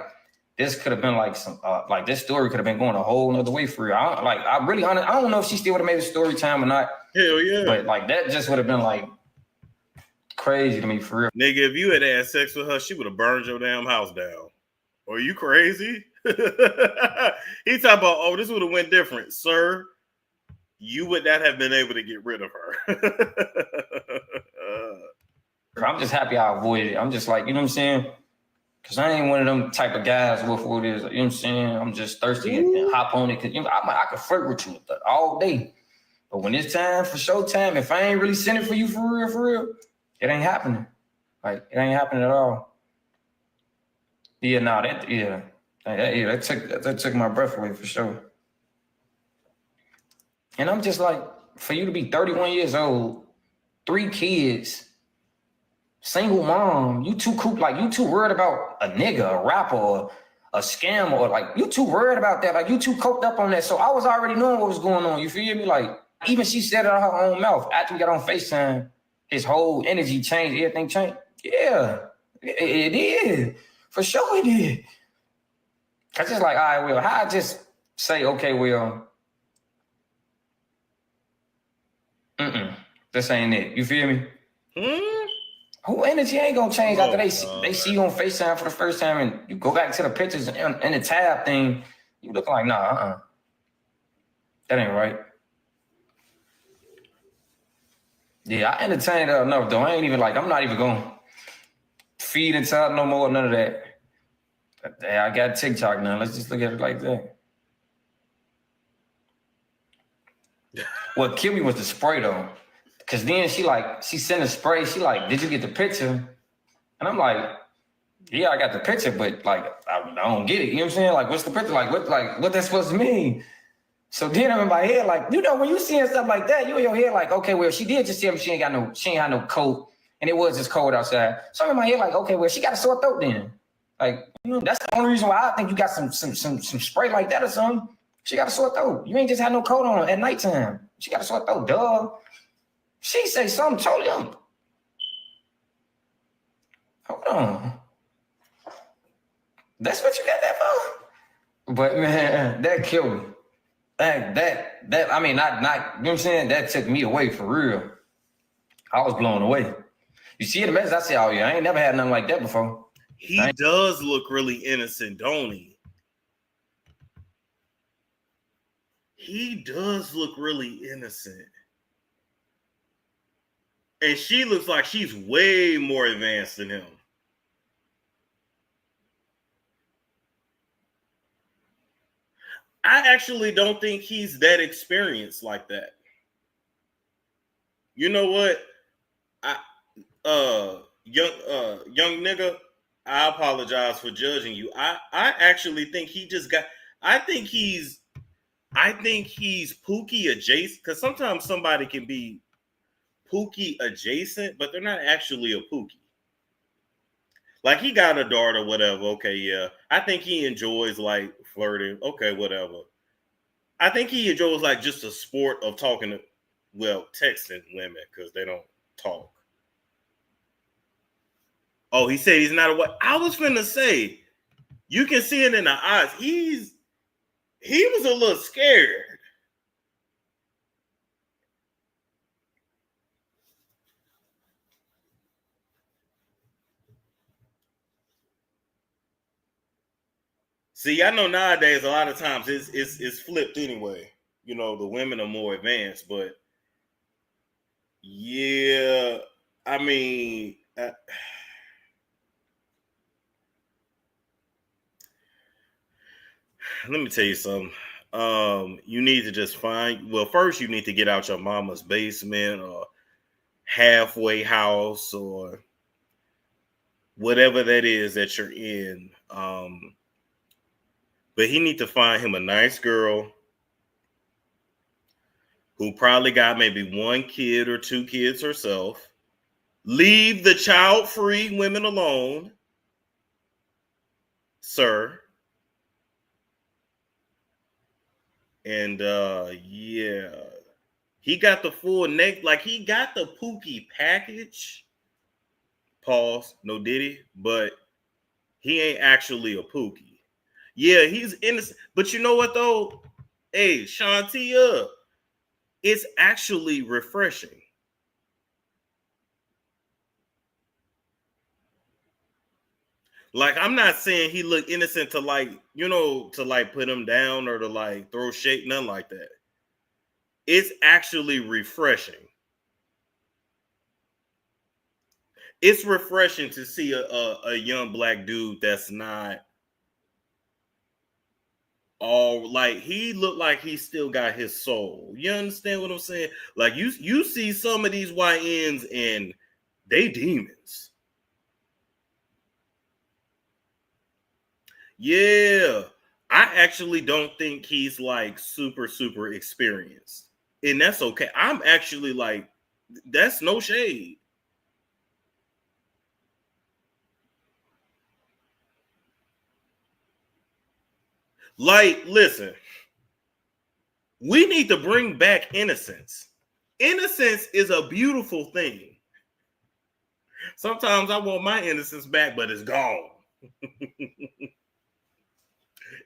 S3: this could have been like some, like this story could have been going a whole nother way for real. I don't know if she still would have made a story time or not.
S1: Hell yeah.
S3: But like that just would have been like crazy to me for real.
S1: Nigga, if you had sex with her, she would have burned your damn house down. Are you crazy? He talking about, oh, this would have went different, sir. You would not have been able to get rid of her.
S3: I'm just happy I avoided it. I'm just like, you know what I'm saying? Because I ain't one of them type of guys with what it is. You know what I'm saying? I'm just thirsty and hop on it. Because I could flirt with you all day. But when it's time for showtime, if I ain't really sending for you for real, it ain't happening. Like, it ain't happening at all. Yeah, no, that took my breath away for sure. And I'm just like, for you to be 31 years old, 3 kids, single mom, you too worried about a nigga, a rapper, or a scam, or like you too worried about that, like you too coked up on that. So I was already knowing what was going on. You feel me? Like even she said it out her own mouth after we got on FaceTime. His whole energy changed, everything changed. Yeah, it did. For sure it did. I just like, all right, Will, how I just say, okay, Will, this ain't it. You feel me? Who energy ain't gonna change after they see you on FaceTime for the first time and you go back to the pictures and the tab thing, you look like, nah, that ain't right. Yeah, I entertained her enough though. I ain't even like, I'm not even gonna feed into her no more, none of that. I got TikTok now. Let's just look at it like that. What killed me was the spray though. Cause then she sent a spray. She like, did you get the picture? And I'm like, yeah, I got the picture, but like, I don't get it. You know what I'm saying? Like, what's the picture? What that's supposed to mean? So then I'm in my head, like, you know, when you seeing stuff like that, you in your head like, okay, well, she did just tell me she ain't had no coat, and it was just cold outside. So I'm in my head like, okay, well, she got a sore throat then. Like, you know, that's the only reason why I think you got some spray like that or something. She got a sore throat. You ain't just had no coat on at nighttime. She got a sore throat, duh. She say something totally else. Hold on. That's what you got that for? But man, that killed me. That I mean, not you know what I'm saying? That took me away for real. I was blown away. You see the message? I said, oh yeah, I ain't never had nothing like that before.
S1: He does look really innocent, don't he? He does look really innocent. And she looks like she's way more advanced than him. I actually don't think he's that experienced like that. You know what? Young nigga, I apologize for judging you. I actually think he just got. I think he's Pookie adjacent, because sometimes somebody can be Pookie adjacent, but they're not actually a Pookie. Like, he got a daughter, whatever. Okay, yeah. I think he enjoys like flirting. Okay, whatever. I think he enjoys like just the sport of talking to, texting women because they don't talk. Oh, he said he's not a what? I was finna say, you can see it in the eyes. He was a little scared. See, I know nowadays a lot of times it's flipped anyway. You know, the women are more advanced, but yeah, I mean, let me tell you something. You need to just first you need to get out your mama's basement or halfway house or whatever that is that you're in. But he need to find him a nice girl who probably got maybe 1 kid or 2 kids herself. Leave the child-free women alone, sir. And yeah, he got the full neck, like he got the Pookie package. Pause, no Diddy, but he ain't actually a Pookie. Yeah, he's innocent, but you know what though? Hey, Shantia, it's actually refreshing. Like, I'm not saying he looked innocent to like, to like put him down or to like throw shade, nothing like that. It's actually refreshing. It's refreshing to see a young black dude that's not all like, he looked like he still got his soul. You understand what I'm saying? Like, you see some of these YNs and they demons. Yeah. I actually don't think he's like super, super experienced. And that's okay. I'm actually like, that's no shade. Like, listen, we need to bring back innocence. Innocence is a beautiful thing. Sometimes I want my innocence back, but it's gone.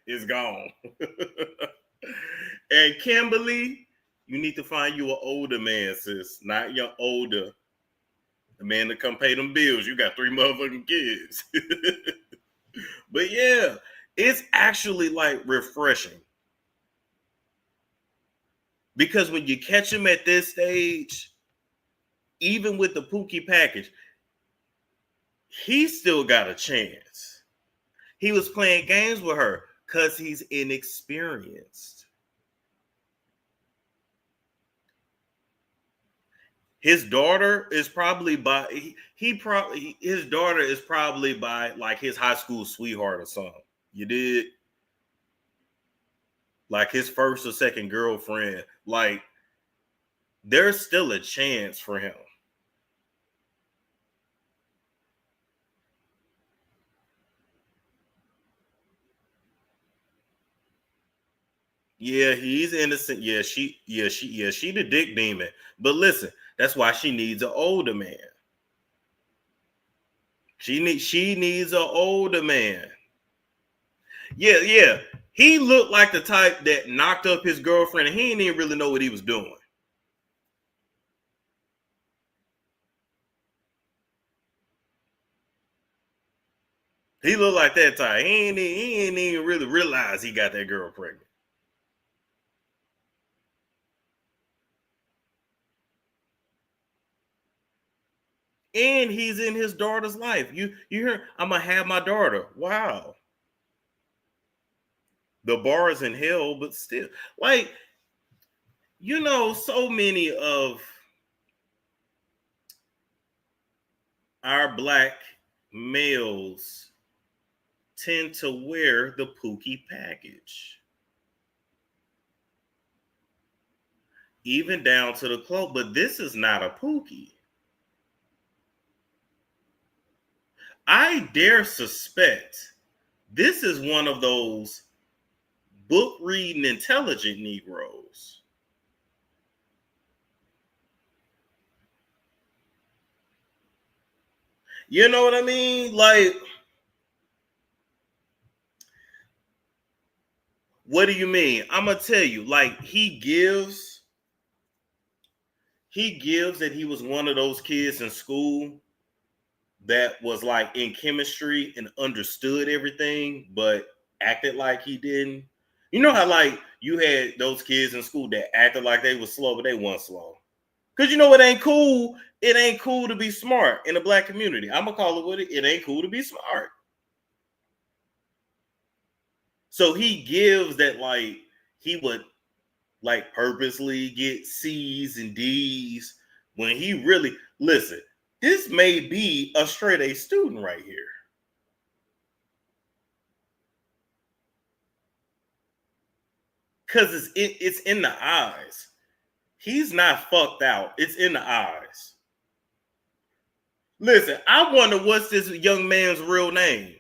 S1: It's gone. And Kimberly, you need to find you an older man, sis. Not your older. The man to come pay them bills. You got 3 motherfucking kids. But yeah, it's actually like refreshing. Because when you catch him at this stage, even with the Pookie package, he still got a chance. He was playing games with her because he's inexperienced. His daughter is probably by his daughter is probably by like his high school sweetheart or something. You did? Like his first or second girlfriend. Like, there's still a chance for him. Yeah, he's innocent. She the dick demon. But listen, that's why she needs an older man. She needs an older man. Yeah. He looked like the type that knocked up his girlfriend and he didn't even really know what he was doing. He looked like that type. He ain't even really realize he got that girl pregnant. And he's in his daughter's life. You hear, I'm gonna have my daughter. Wow. The bar is in hell, but still, like, so many of our black males tend to wear the Pookie package, even down to the clothes. But this is not a Pookie. I dare suspect this is one of those book reading intelligent Negroes. You know what I mean? Like, what do you mean? I'm gonna tell you, like, he gives that he was one of those kids in school that was like in chemistry and understood everything, but acted like he didn't. You know how like you had those kids in school that acted like they was slow, but they weren't slow. Cause it ain't cool. It ain't cool to be smart in the black community. I'm gonna call it what it ain't cool to be smart. So he gives that like he would like purposely get C's and D's when he really listen. This may be a straight A student right here. Because it's in the eyes. He's not fucked out. It's in the eyes. Listen, I wonder what's this young man's real name.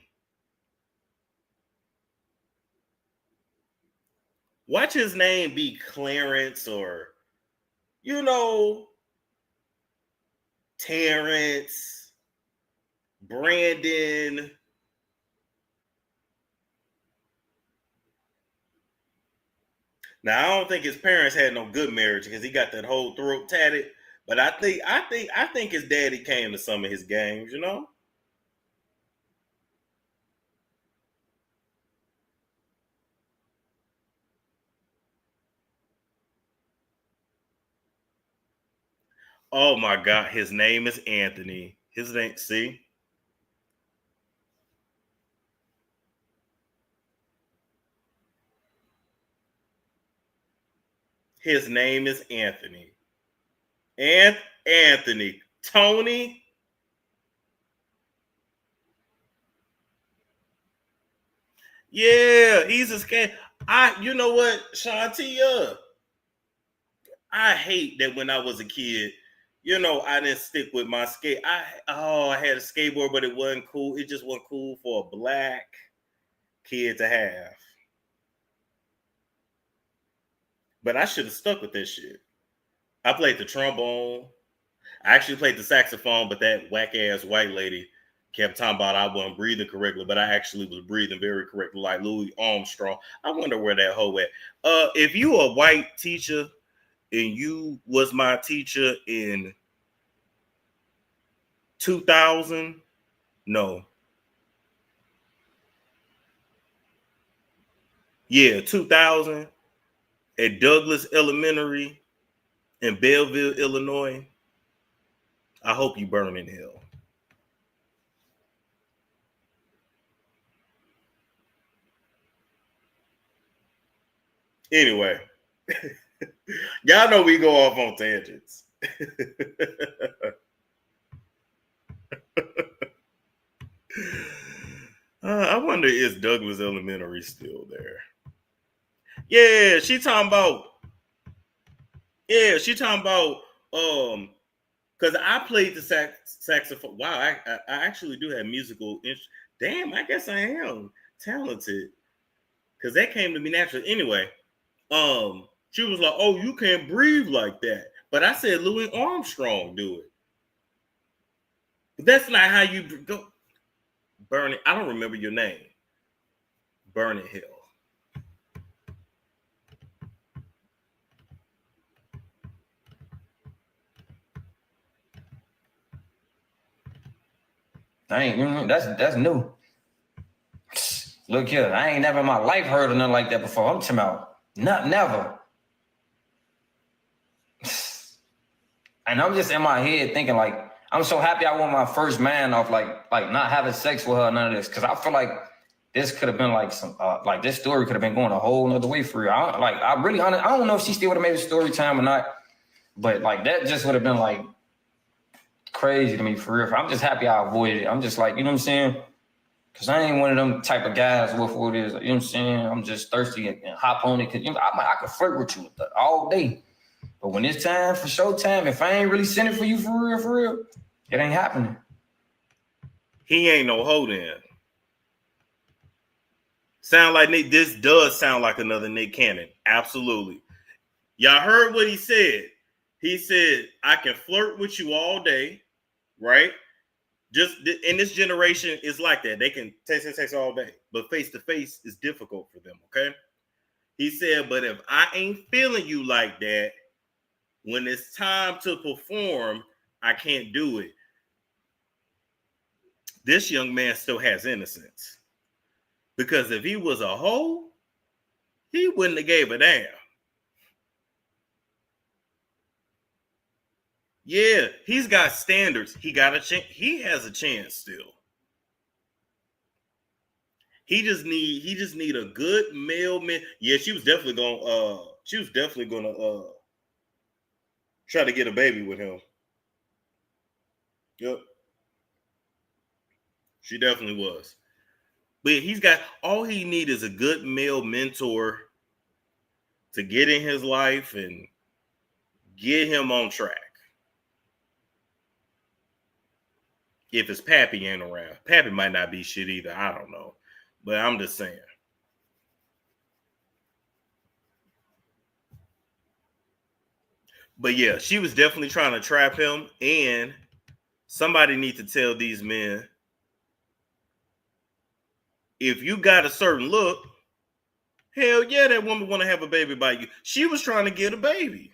S1: Watch his name be Clarence or, Terrence, Brandon. Now I don't think his parents had no good marriage because he got that whole throat tatted. But I think his daddy came to some of his games, Oh my God, his name is Anthony. His name, see? His name is Anthony. Anthony. Tony. Yeah, he's a scam. You know what, Shanti, I hate that when I was a kid, I didn't stick with my skate. I had a skateboard, but it wasn't cool. It just wasn't cool for a black kid to have. But I should have stuck with this shit. I played the trombone. I actually played the saxophone, but that whack ass white lady kept talking about I wasn't breathing correctly, but I actually was breathing very correctly, like Louis Armstrong. I wonder where that hoe at. If you a white teacher and you was my teacher in 2000, no. Yeah, 2000 at Douglas Elementary in Belleville, Illinois. I hope you burn in hell. Anyway, y'all know we go off on tangents. I wonder is Douglas Elementary still there? Yeah, she talking about because I played the saxophone. Wow, I actually do have musical interest. Damn, I guess I am talented because that came to me naturally. Anyway, she was like, "Oh, you can't breathe like that," but I said Louis Armstrong do it. But that's not how you go. Burn it. I don't remember your name. Burn it Hill.
S3: That's new. Look here, I ain't never in my life heard of nothing like that before. I'm talking about never. And I'm just in my head thinking like, I'm so happy I want my first man off like not having sex with her, none of this, because I feel like this could have been like some like this story could have been going a whole nother way for real. I don't know if she still would have made a story time or not, but like that just would have been like crazy to me for real. I'm just happy I avoided it. I'm just like, you know what I'm saying? Because I ain't one of them type of guys with what it is. You know what I'm saying? I'm just thirsty and hop on it. Because I could flirt with you all day. But when it's time for showtime, if I ain't really sending for you for real, it ain't happening.
S1: He ain't no hoe then. Sound like Nick. This does sound like another Nick Cannon. Absolutely. Y'all heard what he said. He said, I can flirt with you all day, right? Just in this generation, it's like that. They can text all day, but face to face is difficult for them. Okay. He said, but if I ain't feeling you like that, when it's time to perform, I can't do it. This young man still has innocence. Because if he was a hoe, he wouldn't have gave a damn. Yeah, he's got standards. He got a chance. He has a chance still. He just need a good male man. Yeah, she was definitely gonna try to get a baby with him. Yep. She definitely was. But he's got all he needs is a good male mentor to get in his life and get him on track. If his pappy ain't around. Pappy might not be shit either. I don't know. But I'm just saying. But yeah, she was definitely trying to trap him. And somebody need to tell these men, if you got a certain look, hell yeah, that woman want to have a baby by you. She was trying to get a baby.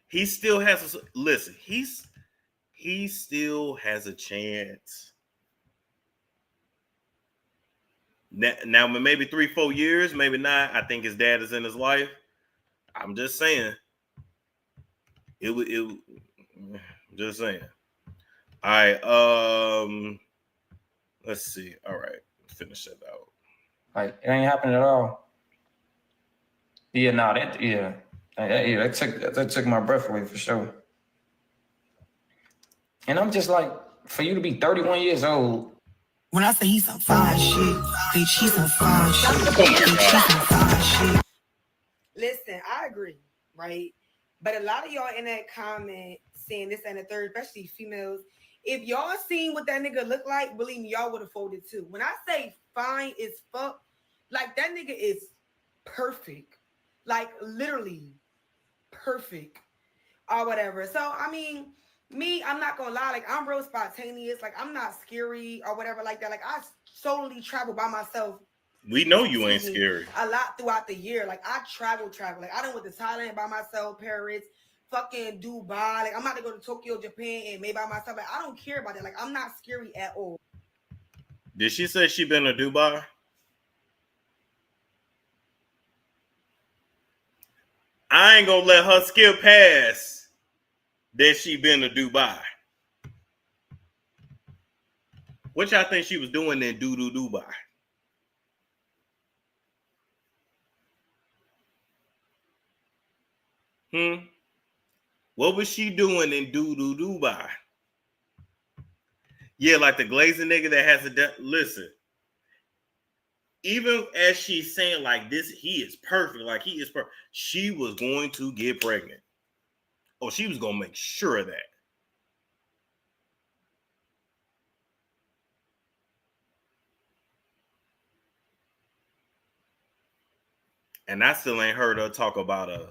S1: He still has a listen. He still has a chance. Now, maybe 3-4 years, maybe not. I think his dad is in his life. I'm just saying. Just saying. All right. Let's see. All right. Finish that out.
S3: Like, it ain't happening at all. Yeah, nah, that took my breath away for sure. And I'm just like, for you to be 31 years old.
S2: When I say he's some fine shit, bitch, he's some fine shit. Bitch, he's some fine shit. Listen, I agree, right? But a lot of y'all in that comment saying this and the third, especially females, if y'all seen what that nigga look like, believe me, y'all would have folded too. When I say fine as fuck, like that nigga is perfect. Like literally perfect or whatever. So, I mean, me, I'm not gonna lie, like I'm real spontaneous, like I'm not scary or whatever like that. Like I solely travel by myself.
S1: We know you ain't scary.
S2: A lot throughout the year. Like I travel. Like I done went to Thailand by myself, Paris, fucking Dubai. Like I'm about to go to Tokyo, Japan, and maybe by myself. Like I don't care about that. Like I'm not scary at all.
S1: Did she say she been to Dubai? I ain't gonna let her skip past that she been to Dubai. What y'all think she was doing in Dubai? What was she doing in Dubai? Yeah, like the glazing nigga that has a listen. Even as she's saying like this, he is perfect. Like he is perfect. She was going to get pregnant. Oh, she was gonna make sure of that. And I still ain't heard her talk about a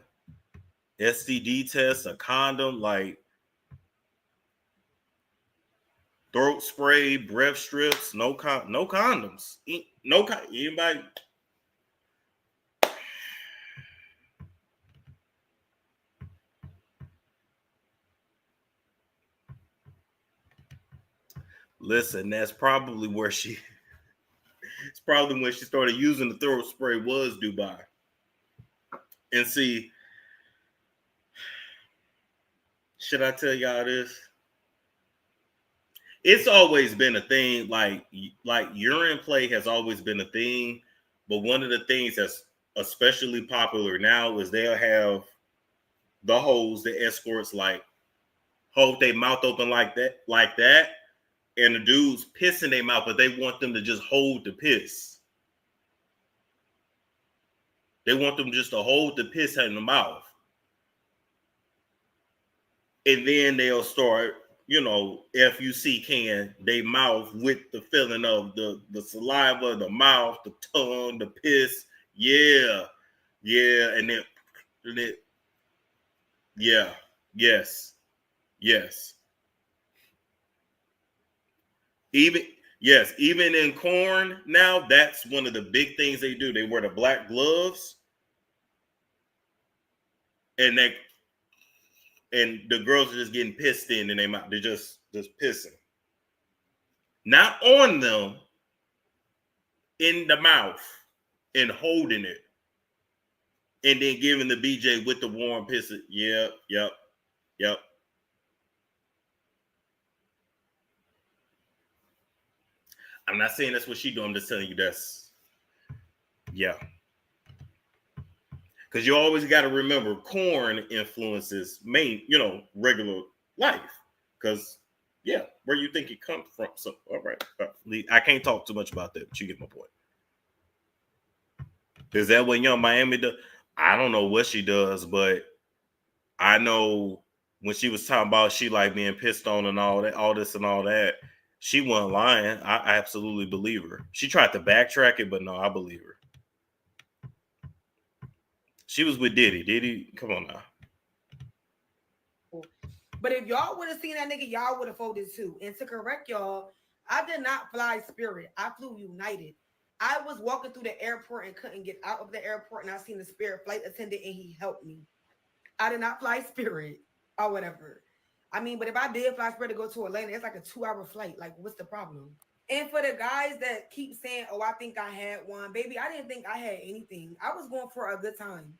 S1: STD test, a condom, like throat spray, breath strips, no condoms. Anybody? Listen, that's probably where it's probably when she started using the throat spray was Dubai. And see, should I tell y'all this? It's always been a thing, like urine play has always been a thing, but one of the things that's especially popular now is they'll have the hoes, the escorts, like hold their mouth open like that, and the dudes piss in their mouth, but they want them to just hold the piss. They want them just to hold the piss in the mouth. And then they'll start, FUC can they mouth with the feeling of the saliva, the mouth, the tongue, the piss. Yeah. And then yeah. Yes. Even in corn now, that's one of the big things they do. They wear the black gloves, and the girls are just getting pissed in their mouth. They're just pissing. Not on them, in the mouth, and holding it. And then giving the BJ with the warm piss. Yep. I'm not saying that's what she do. I'm just telling you yeah. Because you always got to remember corn influences regular life. Because, where you think it comes from. So, all right. I can't talk too much about that, but you get my point. Is that what Young Miami does? I don't know what she does, but I know when she was talking about she like being pissed on and all this and all that, she wasn't lying. I absolutely believe her. She tried to backtrack it, but no, I believe her. She was with Diddy. Diddy, come on now.
S2: But if y'all would have seen that nigga, y'all would have folded too. And to correct y'all, I did not fly Spirit. I flew United. I was walking through the airport and couldn't get out of the airport, and I seen the Spirit flight attendant, and he helped me. I did not fly Spirit or whatever. I mean, but if I did fly Spirit to go to Atlanta, it's like a 2-hour flight. Like, what's the problem? And for the guys that keep saying, "Oh, I think I had one," baby, I didn't think I had anything. I was going for a good time.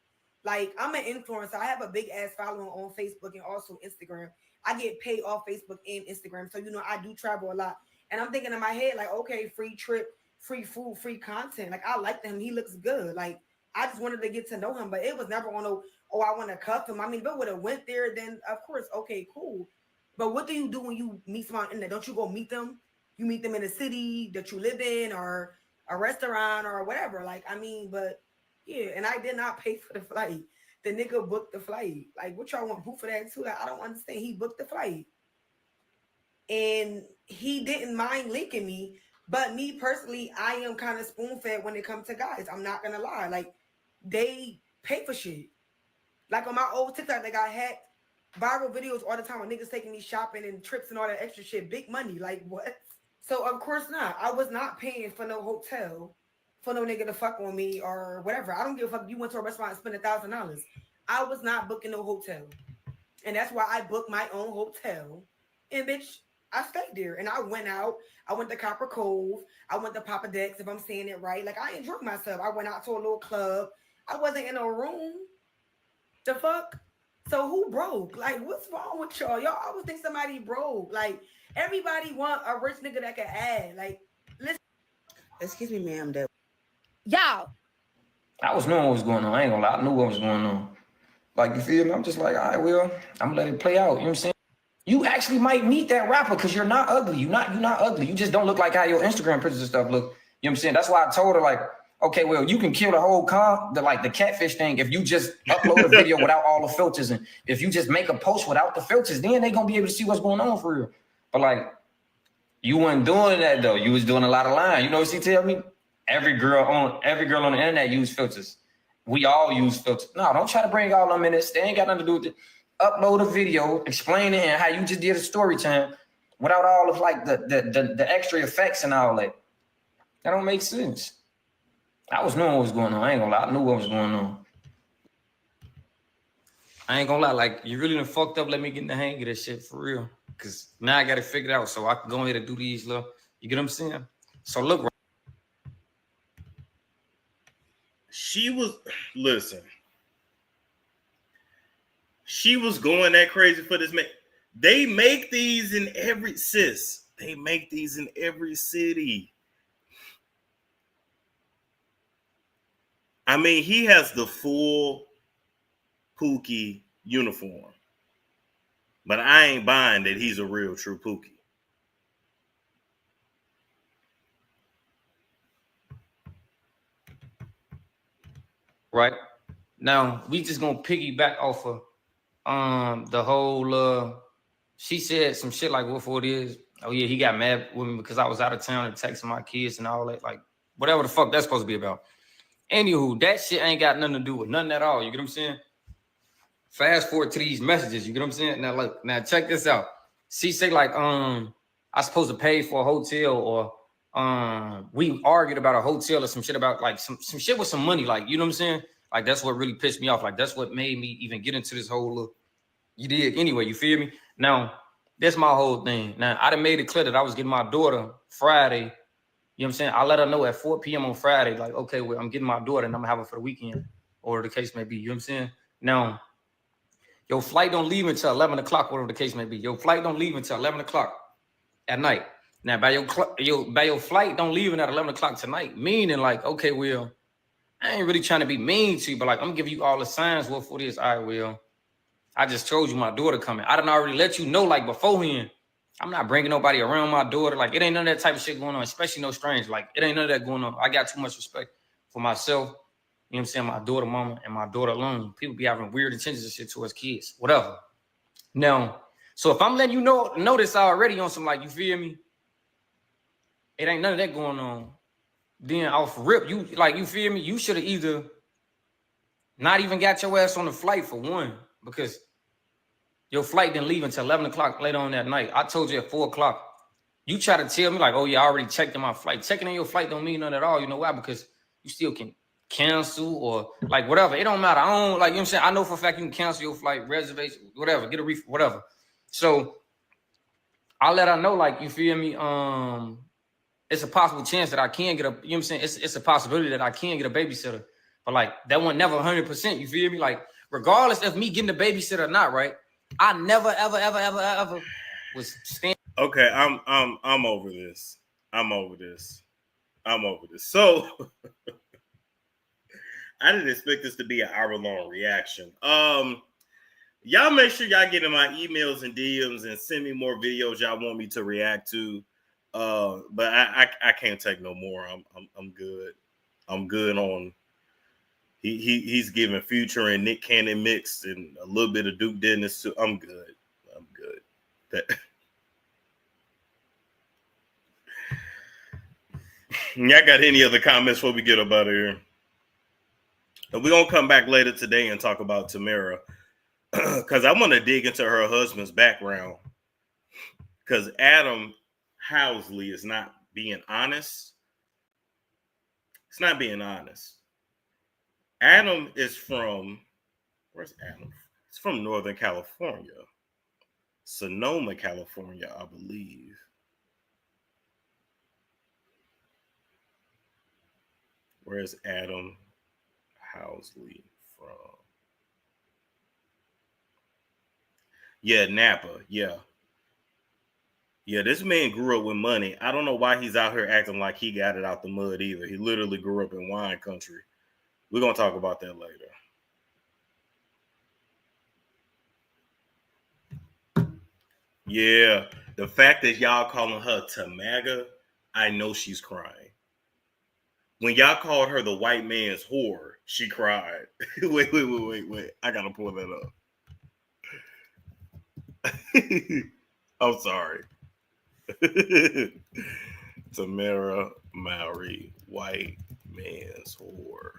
S2: Like, I'm an influencer. I have a big ass following on Facebook and also Instagram. I get paid off Facebook and Instagram, so I do travel a lot. And I'm thinking in my head, like, okay, free trip, free food, free content. Like, I like him. He looks good. Like, I just wanted to get to know him, but it was never on no, oh, I want to cuff him. I mean, if it would have went there, then of course, okay, cool. But what do you do when you meet someone in there? Don't you go meet them? You meet them in a city that you live in or a restaurant or whatever. Like, I mean, but yeah, and I did not pay for the flight. The nigga booked the flight. Like, what y'all want proof for that too? Like, I don't understand. He booked the flight. And he didn't mind linking me. But me personally, I am kind of spoon-fed when it comes to guys. I'm not gonna lie. Like, they pay for shit. Like on my old TikTok, they got hacked. Viral videos all the time of niggas taking me shopping and trips and all that extra shit. Big money. Like, what? So of course not. I was not paying for no hotel for no nigga to fuck on me or whatever. I don't give a fuck. You went to a restaurant and spent $1,000. I was not booking no hotel. And that's why I booked my own hotel. And bitch, I stayed there. And I went out. I went to Copper Cove. I went to Papa Dex, if I'm saying it right. Like, I enjoyed myself. I went out to a little club. I wasn't in a room. The fuck? So who broke? Like, what's wrong with y'all? Y'all always think somebody broke. Like, everybody want a rich nigga that can add. Like, listen.
S4: Excuse me, ma'am.
S2: Y'all.
S3: I was knowing what was going on. I ain't gonna lie. I knew what was going on. Like, you feel me? I'm just like, all right, well, I'm gonna let it play out. You know what I'm saying? You actually might meet that rapper because you're not ugly. You're not ugly. You just don't look like how your Instagram pictures and stuff look. You know what I'm saying? That's why I told her, like, okay, well, you can kill the whole the catfish thing if you just upload a video without all the filters, and if you just make a post without the filters, then they gonna be able to see what's going on for real. But like, you weren't doing that though. You was doing a lot of lying. You know what she tell me? Every girl on the internet use filters. We all use filters. No, don't try to bring all them in this. They ain't got nothing to do with it. Upload a video explaining how you just did a story time without all of like the extra effects and all that. That don't make sense. I was knowing what was going on. I ain't gonna lie. I knew what was going on. I ain't gonna lie. Like, you really done fucked up. Let me get in the hang of this shit for real. Because now I got to figure it out so I can go ahead and do these little, you get what I'm saying? So look.
S1: She was going that crazy for this man. They make these in every They make these in every city. I mean, he has the full Pookie uniform, but I ain't buying that he's a real true Pookie.
S3: Right now, we just gonna piggyback off of the whole. She said some shit like, "What it is? Oh yeah, he got mad with me because I was out of town and texting my kids and all that. Like, whatever the fuck that's supposed to be about." Anywho, that shit ain't got nothing to do with nothing at all. You get what I'm saying? Fast forward to these messages. You get what I'm saying? Now, look, now check this out. She say like, I supposed to pay for a hotel, or we argued about a hotel or some shit about like some shit with some money. Like, you know what I'm saying? Like, that's what really pissed me off. Like, that's what made me even get into this whole look. You did anyway. You feel me? Now, that's my whole thing. Now, I done made it clear that I was getting my daughter Friday. You know what I'm saying? I let her know at 4 p.m. on Friday, like, okay, well, I'm getting my daughter and I'm gonna have her for the weekend, or the case may be. You know what I'm saying? Now, your flight don't leave until 11 o'clock, whatever the case may be. Your flight don't leave until 11 o'clock at night. Now, by your flight don't leave at 11 o'clock tonight, meaning like, okay, well, I ain't really trying to be mean to you, but like, I'm gonna give you all the signs. What for this? All right, well, I just told you my daughter coming. I done already let you know, like, beforehand. I'm not bringing nobody around my daughter. Like, it ain't none of that type of shit going on, especially no strange. Like, it ain't none of that going on. I got too much respect for myself, you know what I'm saying, my daughter mama and my daughter alone. People be having weird intentions and shit towards kids, whatever. Now, so if I'm letting you know this already on some, like, you feel me, it ain't none of that going on, then off rip, you, like, you feel me, you should have either not even got your ass on the flight for one, because your flight didn't leave until 11 o'clock later on that night. I told you at 4 o'clock. You try to tell me like, oh yeah, I already checked in my flight. Checking in your flight don't mean nothing at all. You know why? Because you still can cancel or like whatever. It don't matter. I don't, like, you know what I'm saying? I know for a fact you can cancel your flight, reservation, whatever, get a refund, whatever. So I let her know, like, you feel me? it's a possible chance that I can get a, you know what I'm saying? It's a possibility that I can get a babysitter. But like that one never 100%. You feel me? Like regardless of me getting a babysitter or not, right? I never ever was standing.
S1: Okay, I'm over this. I'm over this. So I didn't expect this to be an hour-long reaction. Y'all make sure y'all get in my emails and DMs and send me more videos y'all want me to react to. But I can't take no more. I'm good. I'm good on. He's giving Future and Nick Cannon mixed and a little bit of Duke Dennis too. I'm good. That. Y'all got any other comments before we get up out of here? And we're gonna come back later today and talk about Tamara. Because I want to dig into her husband's background. Because Adam Housley is not being honest. It's not being honest. Adam is from, where's Adam? It's from Northern California. Sonoma, California, I believe. Where's Adam Housley from? Yeah, Napa. Yeah, this man grew up with money. I don't know why he's out here acting like he got it out the mud either. He literally grew up in wine country. We're going to talk about that later. Yeah, the fact that y'all calling her Tamaga, I know she's crying. When y'all called her the white man's whore, she cried. Wait. I got to pull that up. I'm sorry. Tamara Mowry, white man's whore.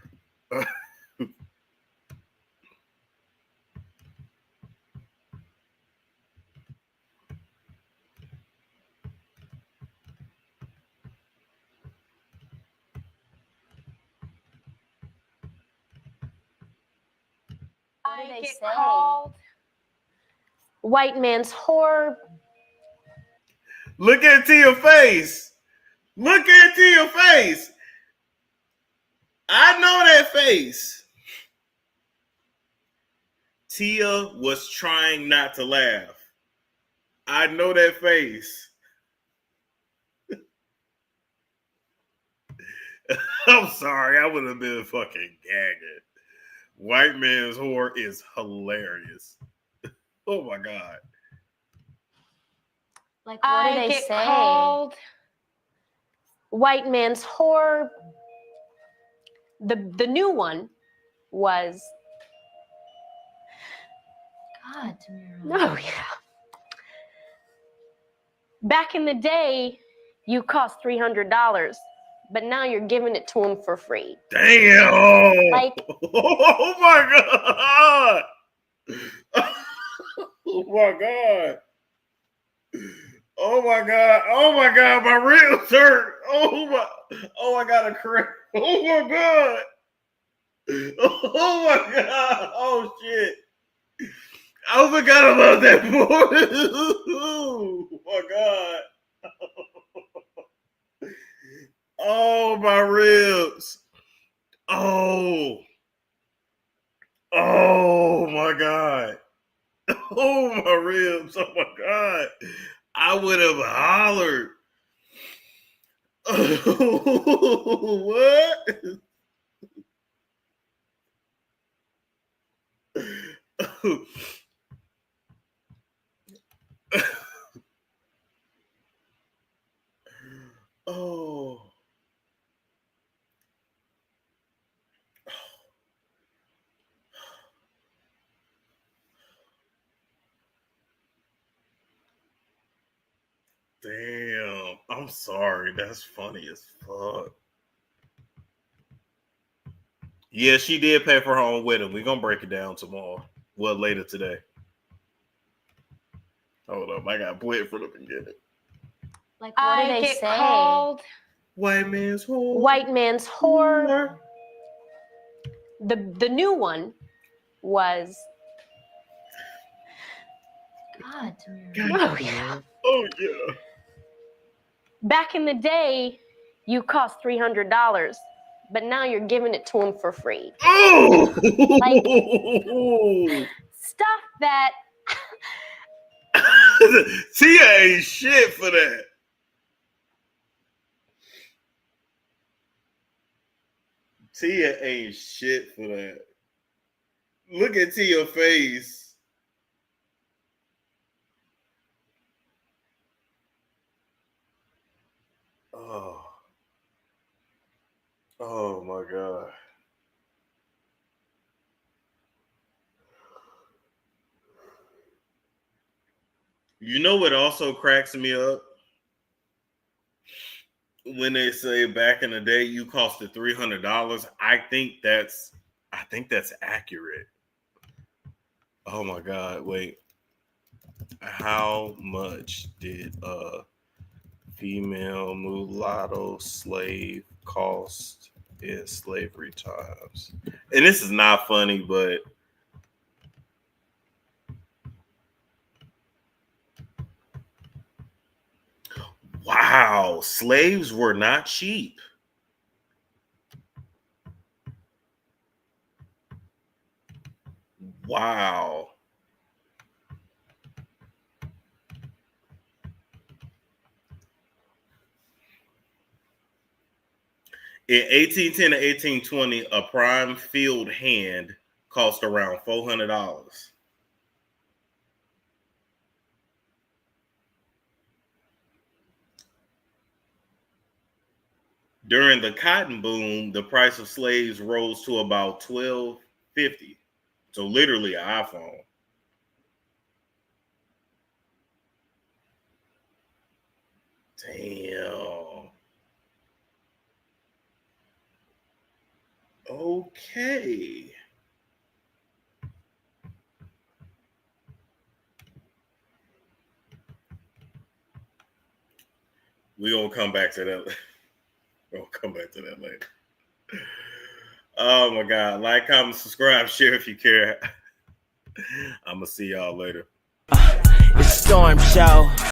S5: I get called white man's whore.
S1: Look into your face. Look into your face. I know that face. Tia was trying not to laugh. I know that face. I'm sorry. I would have been fucking gagging. White man's whore is hilarious. Oh my God.
S5: Like, what do they say? Called white man's whore. The new one was. God, Tamara. No, yeah. Back in the day, you cost $300, but now you're giving it to him for free.
S1: Damn!
S5: Like,
S1: oh my God! Oh my God! Oh my God! Oh my God! My ribs hurt! Oh, I got a cramp! Oh my God! Oh my God! Oh shit! I forgot about that boy! Oh my God! Oh my ribs! Oh my God! Oh my ribs! Oh my God! I would have hollered. What? Oh. Damn. I'm sorry. That's funny as fuck. Yeah, she did pay for her own wedding. We're going to break it down tomorrow. Well, later today. Hold up. I got to play it for the beginning.
S5: like, what do they say? Called
S1: white man's whore.
S5: White man's whore. The new one was. God, Tamara.
S1: Oh, yeah.
S5: Back in the day, you cost $300, but now you're giving it to him for free.
S1: Oh,
S5: Like, stuff that
S1: Tia ain't shit for that. Tia ain't shit for that. Look at Tia's face. Oh my God. You know what also cracks me up? When they say back in the day you costed $300, I think that's accurate. Oh my God, wait. How much did a female mulatto slave cost in slavery times? And this is not funny, but wow, slaves were not cheap. Wow. In 1810 to 1820, a prime field hand cost around $400. During the cotton boom, the price of slaves rose to about $12.50. So literally an iPhone. Damn. Okay. We're gonna come back to that. We'll come back to that later. Oh my God. Like, comment, subscribe, share if you care. I'm gonna see y'all later.
S6: It's Storm Show.